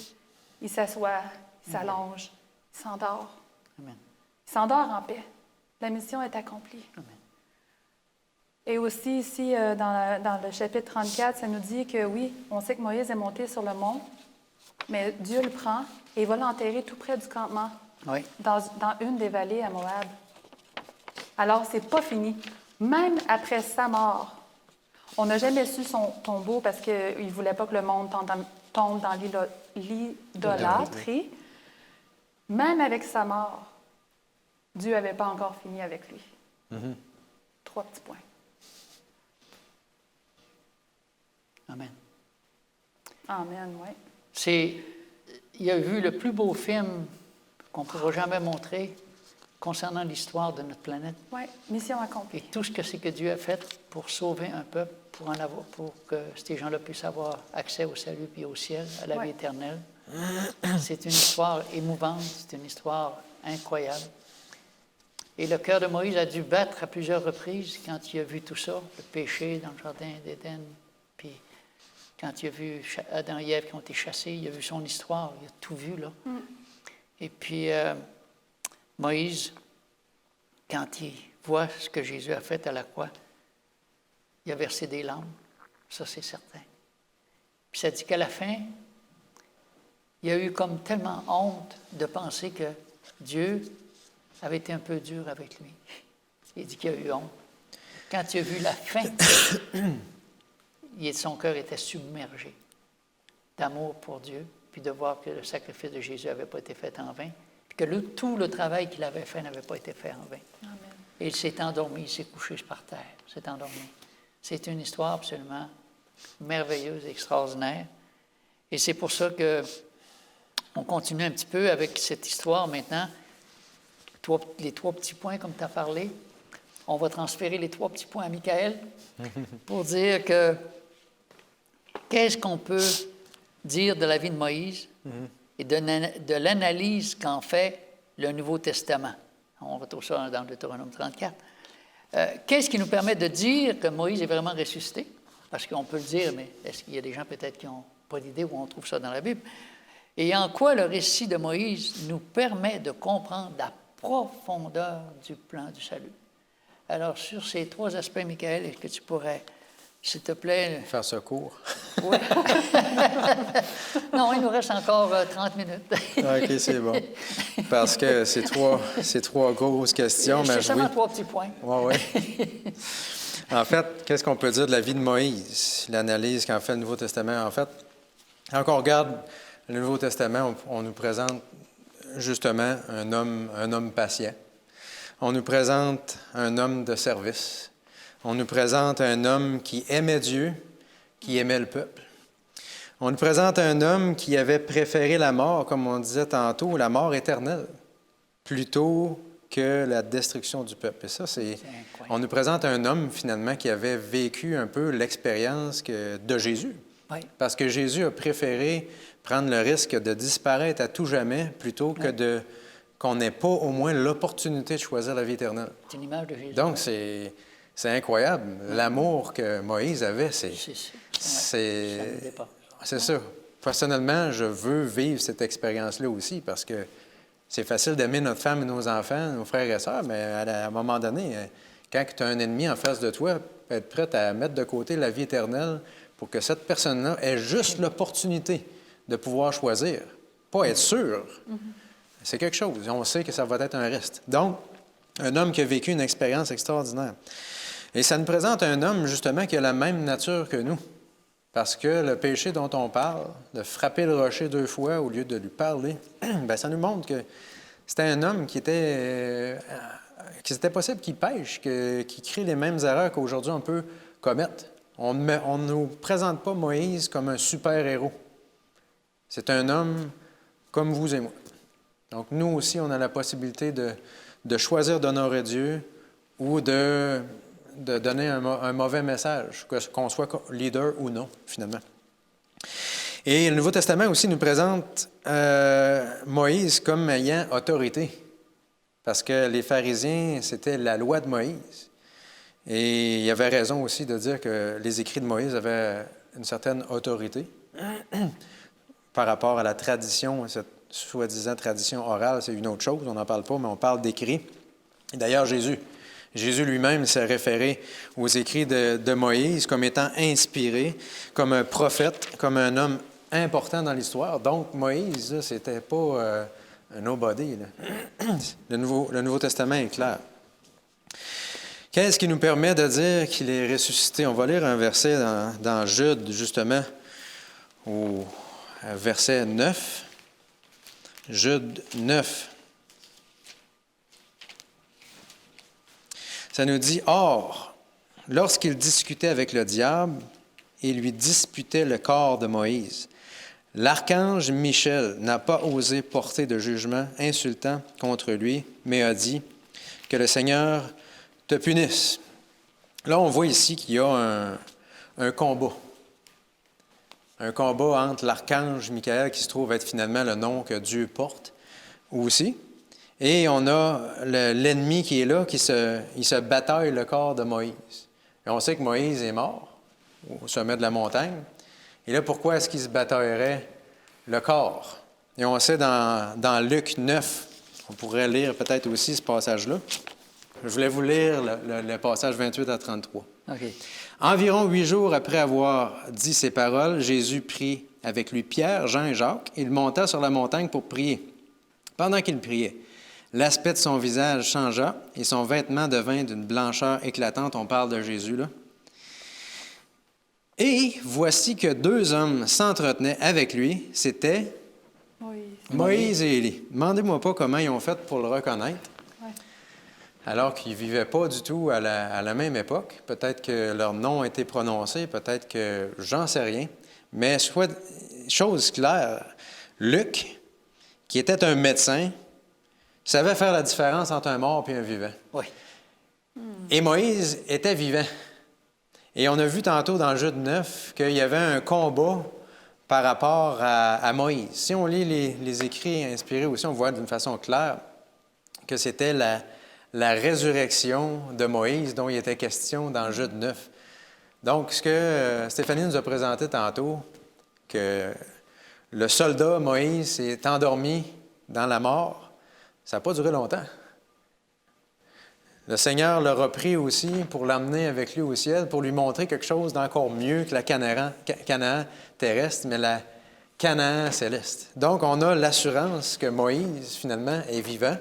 il s'assoit, il s'allonge, il s'endort. Amen. Il s'endort en paix. La mission est accomplie. Amen. Et aussi ici, dans le chapitre 34, ça nous dit que oui, on sait que Moïse est monté sur le mont, mais Dieu le prend et va l'enterrer tout près du campement, Oui. dans une des vallées à Moab. Alors, c'est pas fini. Même après sa mort, on n'a jamais su son tombeau parce qu'il ne voulait pas que le monde tombe dans l'idolâtrie. Même avec sa mort, Dieu n'avait pas encore fini avec lui. 3 petits points. Amen. Amen, oui. Il a vu le plus beau film qu'on ne pourra jamais montrer concernant l'histoire de notre planète. Oui, mission Et accomplie. tout ce que c'est que Dieu a fait pour sauver un peuple, pour que ces gens-là puissent avoir accès au salut puis au ciel, à la vie éternelle. C'est une histoire émouvante, c'est une histoire incroyable. Et le cœur de Moïse a dû battre à plusieurs reprises quand il a vu tout ça, le péché dans le jardin d'Éden, puis quand il a vu Adam et Ève qui ont été chassés, il a vu son histoire, il a tout vu, là. Et puis, Moïse, quand il voit ce que Jésus a fait à la croix, il a versé des larmes, ça c'est certain. Puis ça dit qu'à la fin, il a eu comme tellement honte de penser que Dieu avait été un peu dur avec lui. Il dit qu'il a eu honte. Quand il a vu la fin, son cœur était submergé d'amour pour Dieu, puis de voir que le sacrifice de Jésus n'avait pas été fait en vain, puis que tout le travail qu'il avait fait n'avait pas été fait en vain. Amen. Et il s'est endormi, il s'est couché par terre, s'est endormi. C'est une histoire absolument merveilleuse, extraordinaire. Et c'est pour ça que on continue un petit peu avec cette histoire maintenant. Les 3 petits points, comme tu as parlé. On va transférer les 3 petits points à Michael pour dire que qu'est-ce qu'on peut dire de la vie de Moïse et de l'analyse qu'en fait le Nouveau Testament. On retrouve ça dans Deutéronome 34. Qu'est-ce qui nous permet de dire que Moïse est vraiment ressuscité? Parce qu'on peut le dire, mais est-ce qu'il y a des gens peut-être qui n'ont pas d'idée où on trouve ça dans la Bible? Et en quoi le récit de Moïse nous permet de comprendre la profondeur du plan du salut? Alors, sur ces 3 aspects, Michael, est-ce que tu pourrais, s'il te plaît... Faire ce cours. Oui. Non, il nous reste encore 30 minutes. OK, c'est bon. Parce que c'est trois grosses questions. C'est mais seulement 3 petits points. Oui, oui. En fait, qu'est-ce qu'on peut dire de la vie de Moïse? L'analyse qu'en fait le Nouveau Testament, en fait, quand on regarde le Nouveau Testament, on nous présente justement un homme patient. On nous présente un homme de service. On nous présente un homme qui aimait Dieu, qui aimait le peuple. On nous présente un homme qui avait préféré la mort, comme on disait tantôt, la mort éternelle, plutôt que la destruction du peuple. Et ça, on nous présente un homme, finalement, qui avait vécu un peu l'expérience de Jésus. Oui. Parce que Jésus a préféré prendre le risque de disparaître à tout jamais plutôt que qu'on n'ait pas au moins l'opportunité de choisir la vie éternelle. C'est une image de Jésus. Donc, c'est incroyable. L'amour que Moïse avait, c'est ça. Personnellement, je veux vivre cette expérience-là aussi parce que c'est facile d'aimer notre femme et nos enfants, nos frères et sœurs, mais à un moment donné, quand tu as un ennemi en face de toi, être prêt à mettre de côté la vie éternelle pour que cette personne-là ait juste l'opportunité de pouvoir choisir, pas être sûr. C'est quelque chose. On sait que ça va être un reste. Donc, un homme qui a vécu une expérience extraordinaire. Et ça nous présente un homme, justement, qui a la même nature que nous. Parce que le péché dont on parle, de frapper le rocher 2 fois au lieu de lui parler, bien, ça nous montre que c'était un homme qui était possible qu'il pêche, qu'il crée les mêmes erreurs qu'aujourd'hui on peut commettre. On ne nous présente pas Moïse comme un super-héros. C'est un homme comme vous et moi. Donc, nous aussi, on a la possibilité de choisir d'honorer Dieu ou de donner un mauvais message, qu'on soit leader ou non, finalement. Et le Nouveau Testament aussi nous présente Moïse comme ayant autorité. Parce que les pharisiens, c'était la loi de Moïse. Et il y avait raison aussi de dire que les écrits de Moïse avaient une certaine autorité par rapport à la tradition, cette soi-disant tradition orale, c'est une autre chose, on n'en parle pas, mais on parle d'écrits. Et d'ailleurs, Jésus lui-même s'est référé aux écrits de Moïse comme étant inspiré, comme un prophète, comme un homme important dans l'histoire. Donc, Moïse, là, c'était pas un nobody. Là. Le Nouveau Testament est clair. Qu'est-ce qui nous permet de dire qu'il est ressuscité? On va lire un verset dans Jude, justement, au verset 9. Jude 9. Ça nous dit, « Or, lorsqu'il discutait avec le diable, il lui disputait le corps de Moïse. L'archange Michel n'a pas osé porter de jugement insultant contre lui, mais a dit que le Seigneur te punisse. » Là, on voit ici qu'il y a un combat. Un combat entre l'archange Michael, qui se trouve être finalement le nom que Dieu porte aussi. Et on a l'ennemi qui est là, il se bataille le corps de Moïse. Et on sait que Moïse est mort au sommet de la montagne. Et là, pourquoi est-ce qu'il se bataillerait le corps? Et on sait dans Luc 9, on pourrait lire peut-être aussi ce passage-là. Je voulais vous lire le passage 28 à 33. OK. Environ 8 jours après avoir dit ces paroles, Jésus prit avec lui Pierre, Jean et Jacques. Il monta sur la montagne pour prier. Pendant qu'il priait, l'aspect de son visage changea et son vêtement devint d'une blancheur éclatante. On parle de Jésus, là. Et voici que 2 hommes s'entretenaient avec lui. C'était Moïse et Élie. Demandez-moi pas comment ils ont fait pour le reconnaître. Ouais. Alors qu'ils ne vivaient pas du tout à la même époque. Peut-être que leur nom a été prononcé, peut-être que j'en sais rien. Mais chose claire, Luc, qui était un médecin, savait faire la différence entre un mort et un vivant. Oui. Et Moïse était vivant. Et on a vu tantôt dans Jude 9 qu'il y avait un combat par rapport à Moïse. Si on lit les écrits inspirés aussi, on voit d'une façon claire que c'était la résurrection de Moïse dont il était question dans Jude 9. Donc, ce que Stéphanie nous a présenté tantôt, que le soldat Moïse s'est endormi dans la mort, ça n'a pas duré longtemps. Le Seigneur l'a repris aussi pour l'emmener avec lui au ciel, pour lui montrer quelque chose d'encore mieux que la Canaan terrestre, mais la Canaan céleste. Donc, on a l'assurance que Moïse, finalement, est vivant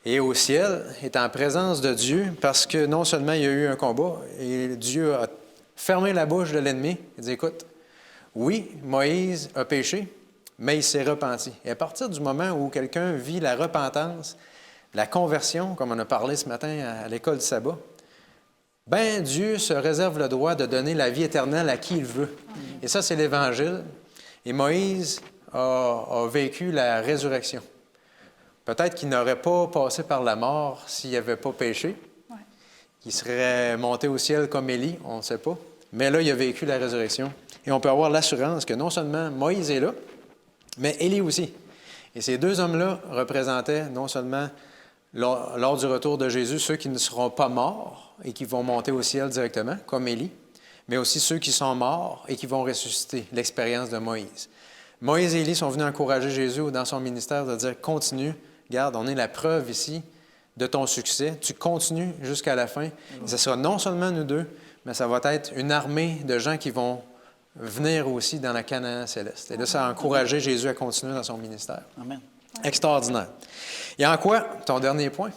et au ciel, est en présence de Dieu, parce que non seulement il y a eu un combat, et Dieu a fermé la bouche de l'ennemi. Il dit, écoute, oui, Moïse a péché, mais il s'est repenti. Et à partir du moment où quelqu'un vit la repentance, la conversion, comme on a parlé ce matin à l'école du sabbat, bien, Dieu se réserve le droit de donner la vie éternelle à qui il veut. Et ça, c'est l'Évangile. Et Moïse a vécu la résurrection. Peut-être qu'il n'aurait pas passé par la mort s'il n'avait pas péché. Ouais. Il serait monté au ciel comme Élie, on ne sait pas. Mais là, il a vécu la résurrection. Et on peut avoir l'assurance que non seulement Moïse est là, mais Élie aussi. Et ces 2 hommes-là représentaient non seulement, lors du retour de Jésus, ceux qui ne seront pas morts et qui vont monter au ciel directement, comme Élie, mais aussi ceux qui sont morts et qui vont ressusciter, l'expérience de Moïse. Moïse et Élie sont venus encourager Jésus dans son ministère de dire « Continue, regarde, on est la preuve ici de ton succès. Tu continues jusqu'à la fin. » Et ce sera non seulement nous 2, mais ça va être une armée de gens qui vont venir aussi dans la Canaan céleste. Et là, ça a encouragé Jésus à continuer dans son ministère. Amen. Extraordinaire. Et en quoi, ton dernier point,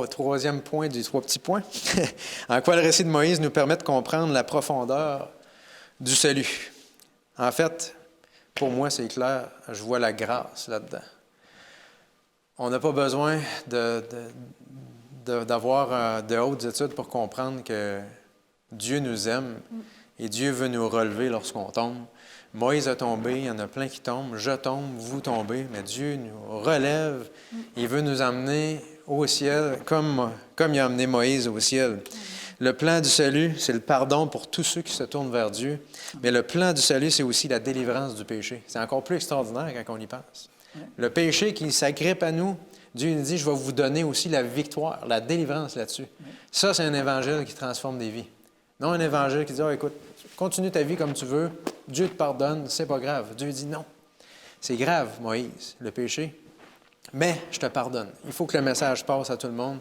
troisième point des 3 petits points, en quoi le récit de Moïse nous permet de comprendre la profondeur du salut? En fait, pour moi, c'est clair, je vois la grâce là-dedans. On n'a pas besoin d'avoir de hautes études pour comprendre que Dieu nous aime et Dieu veut nous relever lorsqu'on tombe. Moïse a tombé, il y en a plein qui tombent, je tombe, vous tombez, mais Dieu nous relève, il veut nous emmener au ciel comme il a emmené Moïse au ciel. Le plan du salut, c'est le pardon pour tous ceux qui se tournent vers Dieu. Mais le plan du salut, c'est aussi la délivrance du péché. C'est encore plus extraordinaire quand on y pense. Le péché qui s'agrippe à nous, Dieu nous dit, je vais vous donner aussi la victoire, la délivrance là-dessus. Ça, c'est un évangile qui transforme des vies. Non un évangile qui dit, oh, écoute, continue ta vie comme tu veux, Dieu te pardonne, c'est pas grave. Dieu dit non. C'est grave, Moïse, le péché, mais je te pardonne. Il faut que le message passe à tout le monde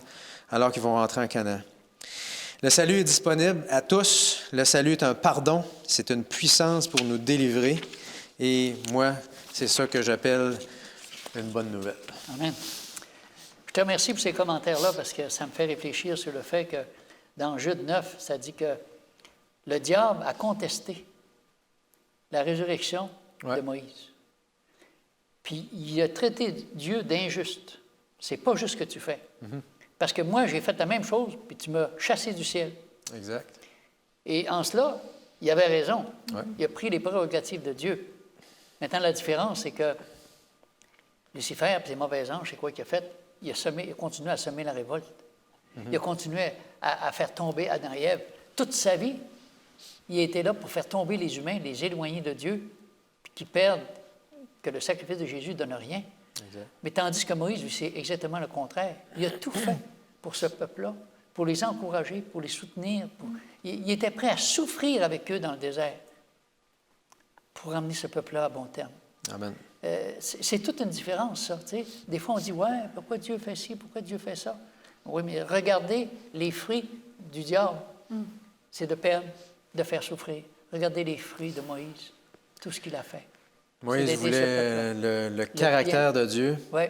alors qu'ils vont rentrer en Canaan. Le salut est disponible à tous. Le salut est un pardon. C'est une puissance pour nous délivrer. Et moi, c'est ça que j'appelle une bonne nouvelle. Amen. Je te remercie pour ces commentaires-là parce que ça me fait réfléchir sur le fait que dans Jude 9, ça dit que le diable a contesté la résurrection de Moïse. Puis il a traité Dieu d'injuste. C'est pas juste ce que tu fais. Parce que moi, j'ai fait la même chose, puis tu m'as chassé du ciel. Exact. Et en cela, il avait raison. Ouais. Il a pris les prérogatives de Dieu. Maintenant, la différence, c'est que Lucifer, puis ses mauvais anges, c'est quoi qu'il a fait? Il a continué à semer la révolte. Il a continué à faire tomber Adam et Ève. Toute sa vie, il était là pour faire tomber les humains, les éloigner de Dieu, puis qu'ils perdent, que le sacrifice de Jésus ne donne rien. Exact. Mais tandis que Moïse, lui, c'est exactement le contraire. Il a tout fait pour ce peuple-là, pour les encourager, pour les soutenir. Il était prêt à souffrir avec eux dans le désert pour amener ce peuple-là à bon terme. Amen. C'est toute une différence, ça. Tu sais. Des fois, on dit, ouais, pourquoi Dieu fait ci, pourquoi Dieu fait ça? Oui, mais regardez les fruits du diable. C'est de perdre, de faire souffrir. Regardez les fruits de Moïse, tout ce qu'il a fait. Moïse voulait le caractère de Dieu Oui,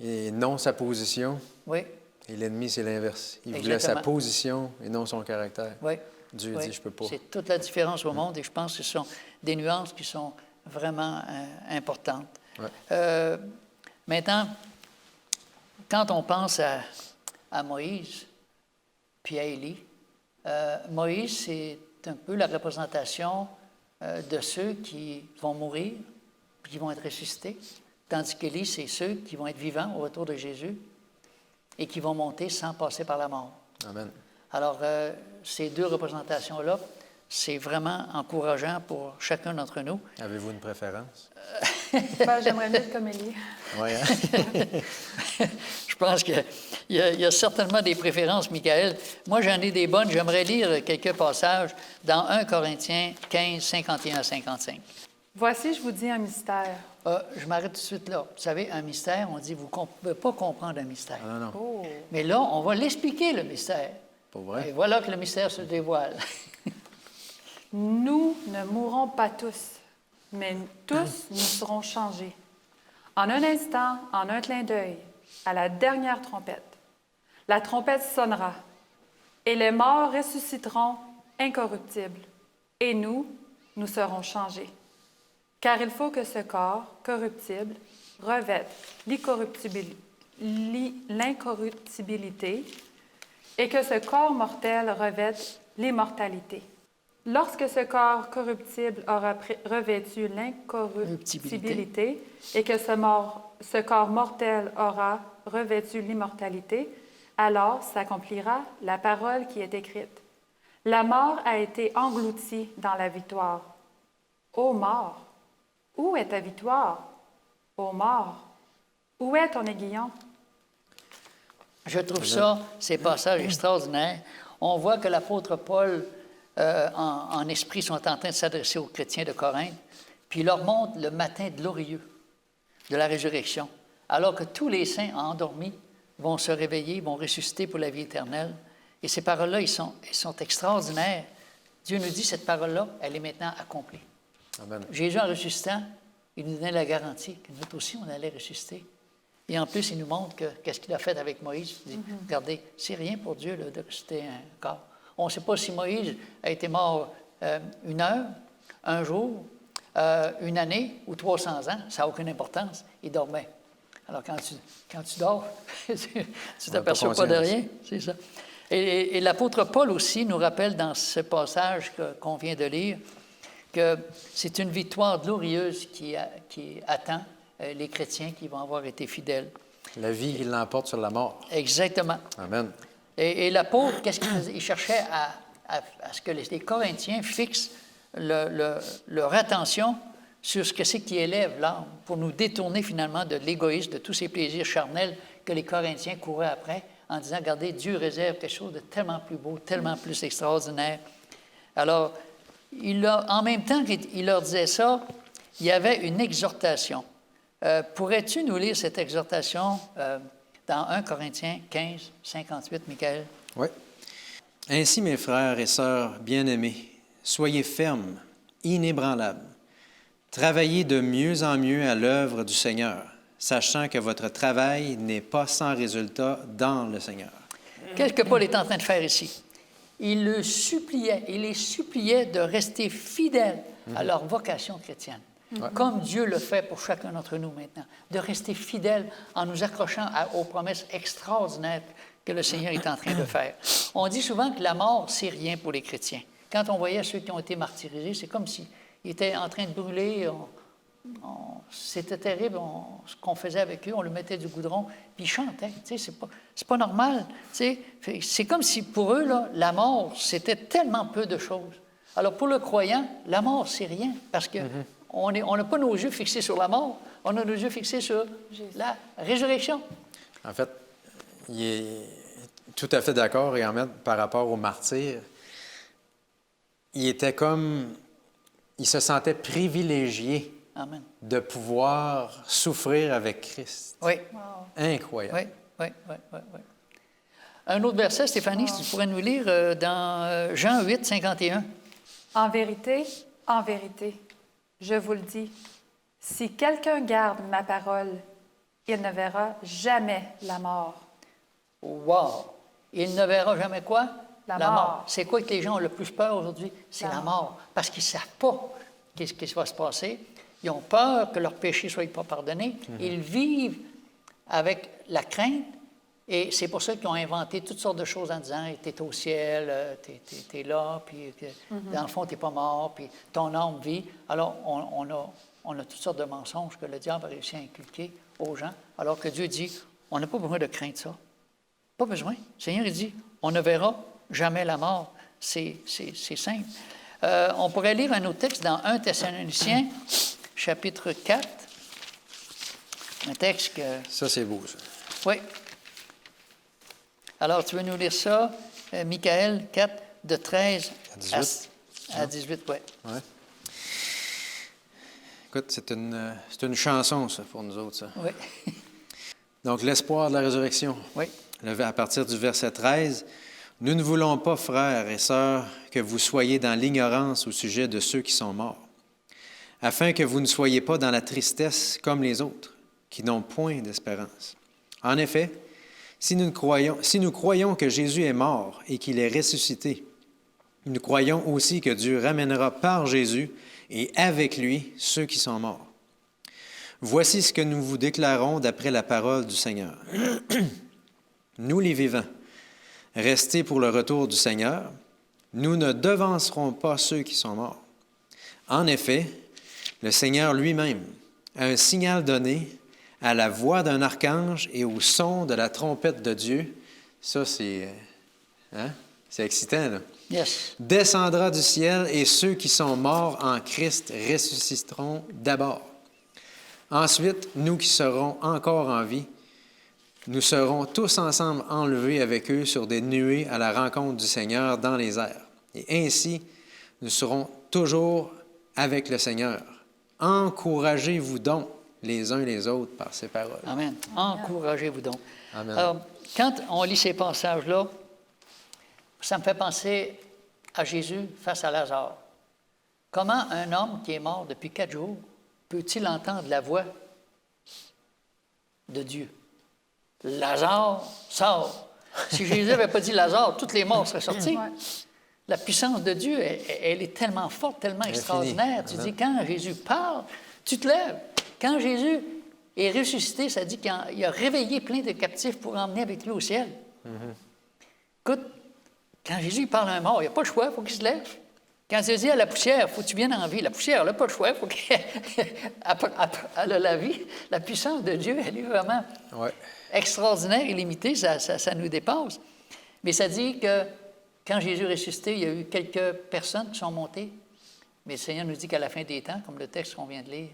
et non sa position. oui, Et l'ennemi, c'est l'inverse. Il voulait Exactement. sa position et non son caractère. oui. Dieu oui. dit, je peux pas. C'est toute la différence au monde et je pense que ce sont des nuances qui sont vraiment importantes. Ouais. Maintenant, quand on pense à Moïse puis à Élie, Moïse, c'est un peu la représentation de ceux qui vont mourir puis qui vont être ressuscités, tandis qu'Élie, c'est ceux qui vont être vivants au retour de Jésus et qui vont monter sans passer par la mort. Amen. Alors, ces deux représentations-là, c'est vraiment encourageant pour chacun d'entre nous. Avez-vous une préférence? Ben, j'aimerais mieux être comme Élie. Oui, hein? Je pense qu'il y a certainement des préférences, Michael. Moi, j'en ai des bonnes. J'aimerais lire quelques passages dans 1 Corinthiens 15, 51 à 55. Voici, je vous dis un mystère. Je m'arrête tout de suite là. Vous savez, un mystère, on dit, vous ne pouvez pas comprendre un mystère. Ah, non, non. Oh. Mais là, on va l'expliquer, le mystère. Pas vrai? Et voilà que le mystère se dévoile. Nous ne mourrons pas tous, mais tous nous serons changés. En un instant, en un clin d'œil, à la dernière trompette. La trompette sonnera, et les morts ressusciteront incorruptibles, et nous serons changés. Car il faut que ce corps corruptible revête l'incorruptibilité et que ce corps mortel revête l'immortalité. Lorsque ce corps corruptible aura revêtu l'incorruptibilité et que ce corps mortel aura revêtu l'immortalité, alors s'accomplira la parole qui est écrite. La mort a été engloutie dans la victoire. Ô mort, où est ta victoire? Ô mort, où est ton aiguillon? Je trouve ça, ces passages extraordinaires. On voit que l'apôtre Paul, en esprit, sont en train de s'adresser aux chrétiens de Corinthe, puis il leur montre le matin glorieux de la résurrection, alors que tous les saints endormis vont se réveiller, vont ressusciter pour la vie éternelle. Et ces paroles-là, elles sont extraordinaires. Dieu nous dit, cette parole-là, elle est maintenant accomplie. Amen. Jésus, en ressuscitant, il nous donnait la garantie que nous aussi, on allait ressusciter. Et en plus, il nous montre qu'est-ce qu'il a fait avec Moïse. Il dit, regardez, c'est rien pour Dieu là, de ressusciter un corps. On ne sait pas si Moïse a été mort 1 heure, 1 jour, 1 année ou 300 ans. Ça n'a aucune importance. Il dormait. Alors, quand tu dors, tu ne t'aperçois pas de rien. C'est ça. Et l'apôtre Paul aussi nous rappelle dans ce passage qu'on vient de lire que c'est une victoire glorieuse qui attend les chrétiens qui vont avoir été fidèles. La vie, il l'emporte sur la mort. Exactement. Amen. Et l'apôtre, qu'est-ce qu'il faisait? Il cherchait à ce que les Corinthiens fixent leur attention sur ce que c'est qui élève l'âme, pour nous détourner finalement de l'égoïsme, de tous ces plaisirs charnels que les Corinthiens couraient après, en disant, regardez, Dieu réserve quelque chose de tellement plus beau, tellement plus extraordinaire. Alors, en même temps qu'il leur disait ça, il y avait une exhortation. Pourrais-tu nous lire cette exhortation dans 1 Corinthiens 15, 58, Michael? Oui. Ainsi, mes frères et sœurs bien-aimés, soyez fermes, inébranlables. Travaillez de mieux en mieux à l'œuvre du Seigneur, sachant que votre travail n'est pas sans résultat dans le Seigneur. Qu'est-ce que Paul est en train de faire ici? Il les suppliait de rester fidèles à leur vocation chrétienne, comme Dieu le fait pour chacun d'entre nous maintenant, de rester fidèles en nous accrochant aux promesses extraordinaires que le Seigneur est en train de faire. On dit souvent que la mort, c'est rien pour les chrétiens. Quand on voyait ceux qui ont été martyrisés, c'est comme s'ils étaient en train de brûler. C'était terrible ce qu'on faisait avec eux. On leur mettait du goudron, puis ils chantaient. C'est pas normal. C'est comme si pour eux, là, la mort, c'était tellement peu de choses. Alors pour le croyant, la mort, c'est rien, parce que on n'a pas nos yeux fixés sur la mort, on a nos yeux fixés sur la résurrection. En fait, il est tout à fait d'accord, et en même par rapport aux martyrs, il se sentait privilégié Amen. de pouvoir souffrir avec Christ. Oui. Wow. Incroyable. Oui. Un autre verset, Stéphanie, si tu pourrais nous lire dans Jean 8, 51. En vérité, je vous le dis, si quelqu'un garde ma parole, il ne verra jamais la mort. Wow! Il ne verra jamais quoi? La mort. C'est quoi que les gens ont le plus peur aujourd'hui? C'est la mort. Parce qu'ils ne savent pas qu'est-ce qui va se passer. Ils ont peur que leurs péchés ne soient pas pardonnés. Ils vivent avec la crainte. Et c'est pour ça qu'ils ont inventé toutes sortes de choses en disant « T'es au ciel, t'es là, puis dans le fond, t'es pas mort, puis ton âme vit. » Alors, on a toutes sortes de mensonges que le diable a réussi à inculquer aux gens, alors que Dieu dit « On n'a pas besoin de craindre ça. » Pas besoin. Le Seigneur, il dit « On ne verra jamais la mort. » C'est simple. On pourrait lire un autre texte dans 1 Thessaloniciens, chapitre 4. Un texte que... Ça, c'est beau, ça. Oui. Alors, tu veux nous lire ça, Michael 4, de 13 à 18, oui. Ouais. Écoute, c'est une chanson, ça, pour nous autres, ça. Oui. Donc, l'espoir de la résurrection. Oui. À partir du verset 13, « Nous ne voulons pas, frères et sœurs, que vous soyez dans l'ignorance au sujet de ceux qui sont morts, afin que vous ne soyez pas dans la tristesse comme les autres, qui n'ont point d'espérance. En effet, si nous croyons que Jésus est mort et qu'il est ressuscité, nous croyons aussi que Dieu ramènera par Jésus et avec lui ceux qui sont morts. Voici ce que nous vous déclarons d'après la parole du Seigneur. Nous les vivants, restés pour le retour du Seigneur, nous ne devancerons pas ceux qui sont morts. En effet, le Seigneur lui-même a un signal donné à la voix d'un archange et au son de la trompette de Dieu. » Ça, c'est excitant, là. Yes. « Descendra du ciel et ceux qui sont morts en Christ ressusciteront d'abord. Ensuite, nous qui serons encore en vie, nous serons tous ensemble enlevés avec eux sur des nuées à la rencontre du Seigneur dans les airs. Et ainsi, nous serons toujours avec le Seigneur. Encouragez-vous donc les uns les autres par ces paroles. » Amen. Encouragez-vous donc. Amen. Alors, quand on lit ces passages-là, ça me fait penser à Jésus face à Lazare. Comment un homme qui est mort depuis 4 jours peut-il entendre la voix de Dieu? Lazare, sort. Si Jésus n'avait pas dit Lazare, toutes les morts seraient sorties. Ouais. La puissance de Dieu, elle est tellement forte, tellement extraordinaire. Tu dis, quand Jésus parle, tu te lèves. Quand Jésus est ressuscité, ça dit qu'il a réveillé plein de captifs pour emmener avec lui au ciel. Écoute, quand Jésus parle à un mort, il n'y a pas le choix, il faut qu'il se lève. Quand il dit à la poussière, il faut que tu viennes en vie. La poussière, elle n'a pas le choix, il faut qu'elle elle a la vie. La puissance de Dieu, elle est vraiment extraordinaire, illimitée, ça nous dépasse. Mais ça dit que quand Jésus est ressuscité, il y a eu quelques personnes qui sont montées, mais le Seigneur nous dit qu'à la fin des temps, comme le texte qu'on vient de lire,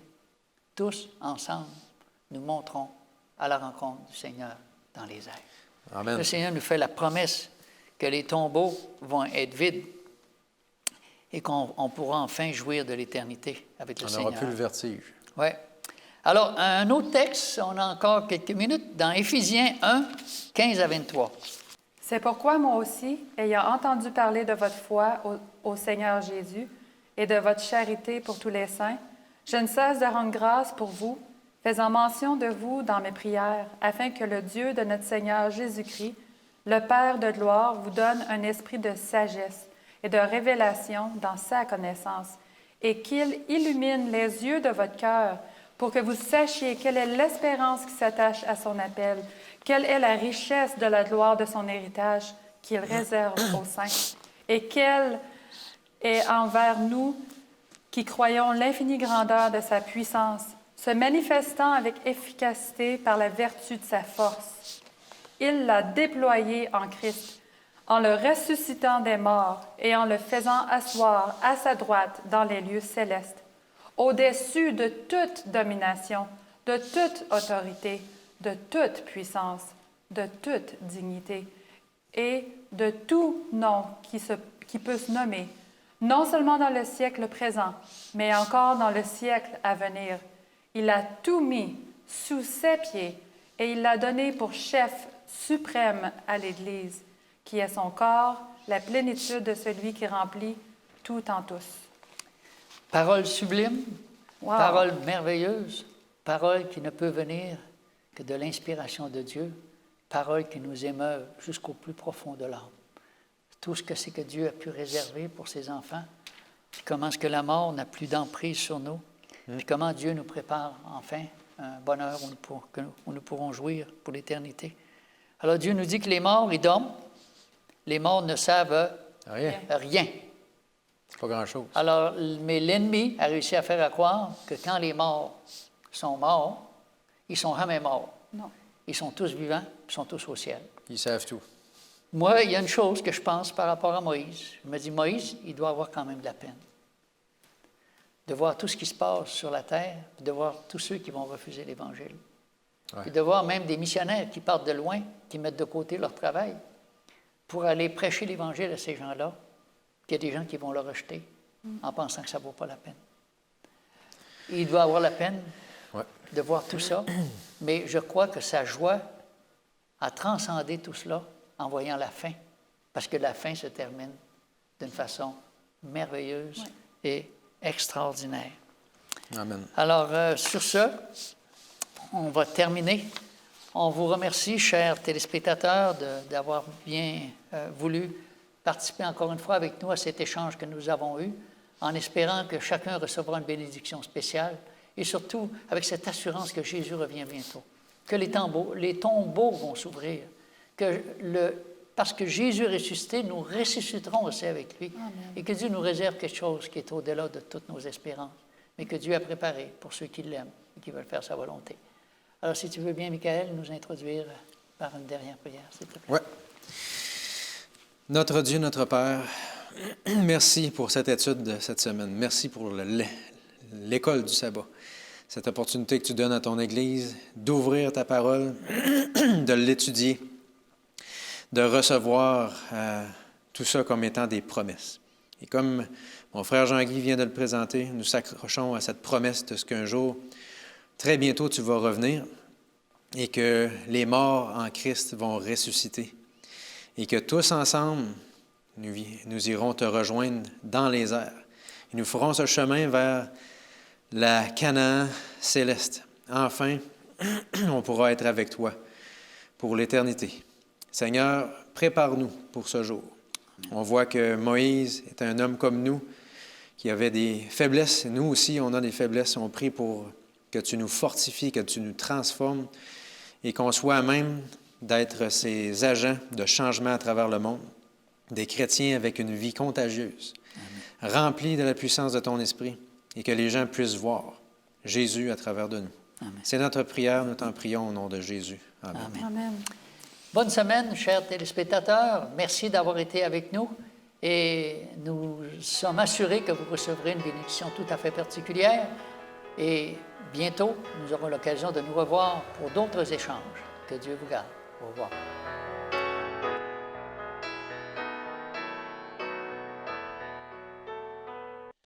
tous ensemble, nous monterons à la rencontre du Seigneur dans les airs. Amen. Le Seigneur nous fait la promesse que les tombeaux vont être vides et qu'on pourra enfin jouir de l'éternité avec le On Seigneur. n'aura plus le vertige. Oui. Alors, un autre texte, on a encore quelques minutes, dans Éphésiens 1, 15 à 23. C'est pourquoi moi aussi, ayant entendu parler de votre foi au Seigneur Jésus et de votre charité pour tous les saints, je ne cesse de rendre grâce pour vous, faisant mention de vous dans mes prières, afin que le Dieu de notre Seigneur Jésus-Christ, le Père de gloire, vous donne un esprit de sagesse et de révélation dans sa connaissance, et qu'il illumine les yeux de votre cœur pour que vous sachiez quelle est l'espérance qui s'attache à son appel, quelle est la richesse de la gloire de son héritage qu'il réserve aux saints, et quelle est envers nous qui croyons l'infinie grandeur de sa puissance, se manifestant avec efficacité par la vertu de sa force. Il l'a déployé en Christ, en le ressuscitant des morts et en le faisant asseoir à sa droite dans les lieux célestes, au-dessus de toute domination, de toute autorité, de toute puissance, de toute dignité et de tout nom qui peut se nommer, non seulement dans le siècle présent, mais encore dans le siècle à venir. Il a tout mis sous ses pieds et il l'a donné pour chef suprême à l'Église, qui est son corps, la plénitude de celui qui remplit tout en tous. Parole sublime, Wow. parole merveilleuse, parole qui ne peut venir que de l'inspiration de Dieu, parole qui nous émeuve jusqu'au plus profond de l'âme. Tout ce que c'est que Dieu a pu réserver pour ses enfants, puis comment est-ce que la mort n'a plus d'emprise sur nous, puis comment Dieu nous prépare enfin un bonheur où nous pourrons jouir pour l'éternité. Alors Dieu nous dit que les morts, ils dorment, les morts ne savent Rien. rien. C'est pas grand-chose. Alors, mais l'ennemi a réussi à faire croire que quand les morts sont morts, ils sont jamais morts. Non. Ils sont tous vivants, ils sont tous au ciel. Ils savent tout. Moi, il y a une chose que je pense par rapport à Moïse. Je me dis, Moïse, il doit avoir quand même de la peine. De voir tout ce qui se passe sur la terre, puis de voir tous ceux qui vont refuser l'Évangile. Ouais. Puis de voir même des missionnaires qui partent de loin, qui mettent de côté leur travail pour aller prêcher l'Évangile à ces gens-là. Puis il y a des gens qui vont le rejeter en pensant que ça ne vaut pas la peine. Il doit avoir la peine Ouais. de voir tout ça, mais je crois que sa joie a transcendé tout cela en voyant la fin, parce que la fin se termine d'une façon merveilleuse et extraordinaire. Amen. Alors, sur ce, on va terminer. On vous remercie, chers téléspectateurs, d'avoir bien voulu participer encore une fois avec nous à cet échange que nous avons eu, en espérant que chacun recevra une bénédiction spéciale et surtout avec cette assurance que Jésus revient bientôt, que les tombeaux vont s'ouvrir, parce que Jésus est ressuscité, nous ressusciterons aussi avec lui. Amen. Et que Dieu nous réserve quelque chose qui est au-delà de toutes nos espérances, mais que Dieu a préparé pour ceux qui l'aiment et qui veulent faire sa volonté. Alors, si tu veux bien, Michael, nous introduire par une dernière prière, s'il te plaît. Ouais. Notre Dieu, notre Père, merci pour cette étude de cette semaine. Merci pour l'école du sabbat. Cette opportunité que tu donnes à ton Église d'ouvrir ta parole, de l'étudier, de recevoir tout ça comme étant des promesses. Et comme mon frère Jean-Guy vient de le présenter, nous s'accrochons à cette promesse de ce qu'un jour, très bientôt, tu vas revenir et que les morts en Christ vont ressusciter. Et que tous ensemble, nous irons te rejoindre dans les airs. Et nous ferons ce chemin vers la Canaan céleste. Enfin, on pourra être avec toi pour l'éternité. Seigneur, prépare-nous pour ce jour. On voit que Moïse est un homme comme nous, qui avait des faiblesses. Nous aussi, on a des faiblesses. On prie pour que tu nous fortifies, que tu nous transformes et qu'on soit à même d'être ces agents de changement à travers le monde, des chrétiens avec une vie contagieuse, remplie de la puissance de ton esprit et que les gens puissent voir Jésus à travers de nous. Amen. C'est notre prière, nous t'en prions au nom de Jésus. Amen. Amen. Amen. Bonne semaine, chers téléspectateurs. Merci d'avoir été avec nous et nous sommes assurés que vous recevrez une bénédiction tout à fait particulière. Et bientôt, nous aurons l'occasion de nous revoir pour d'autres échanges. Que Dieu vous garde. Au revoir.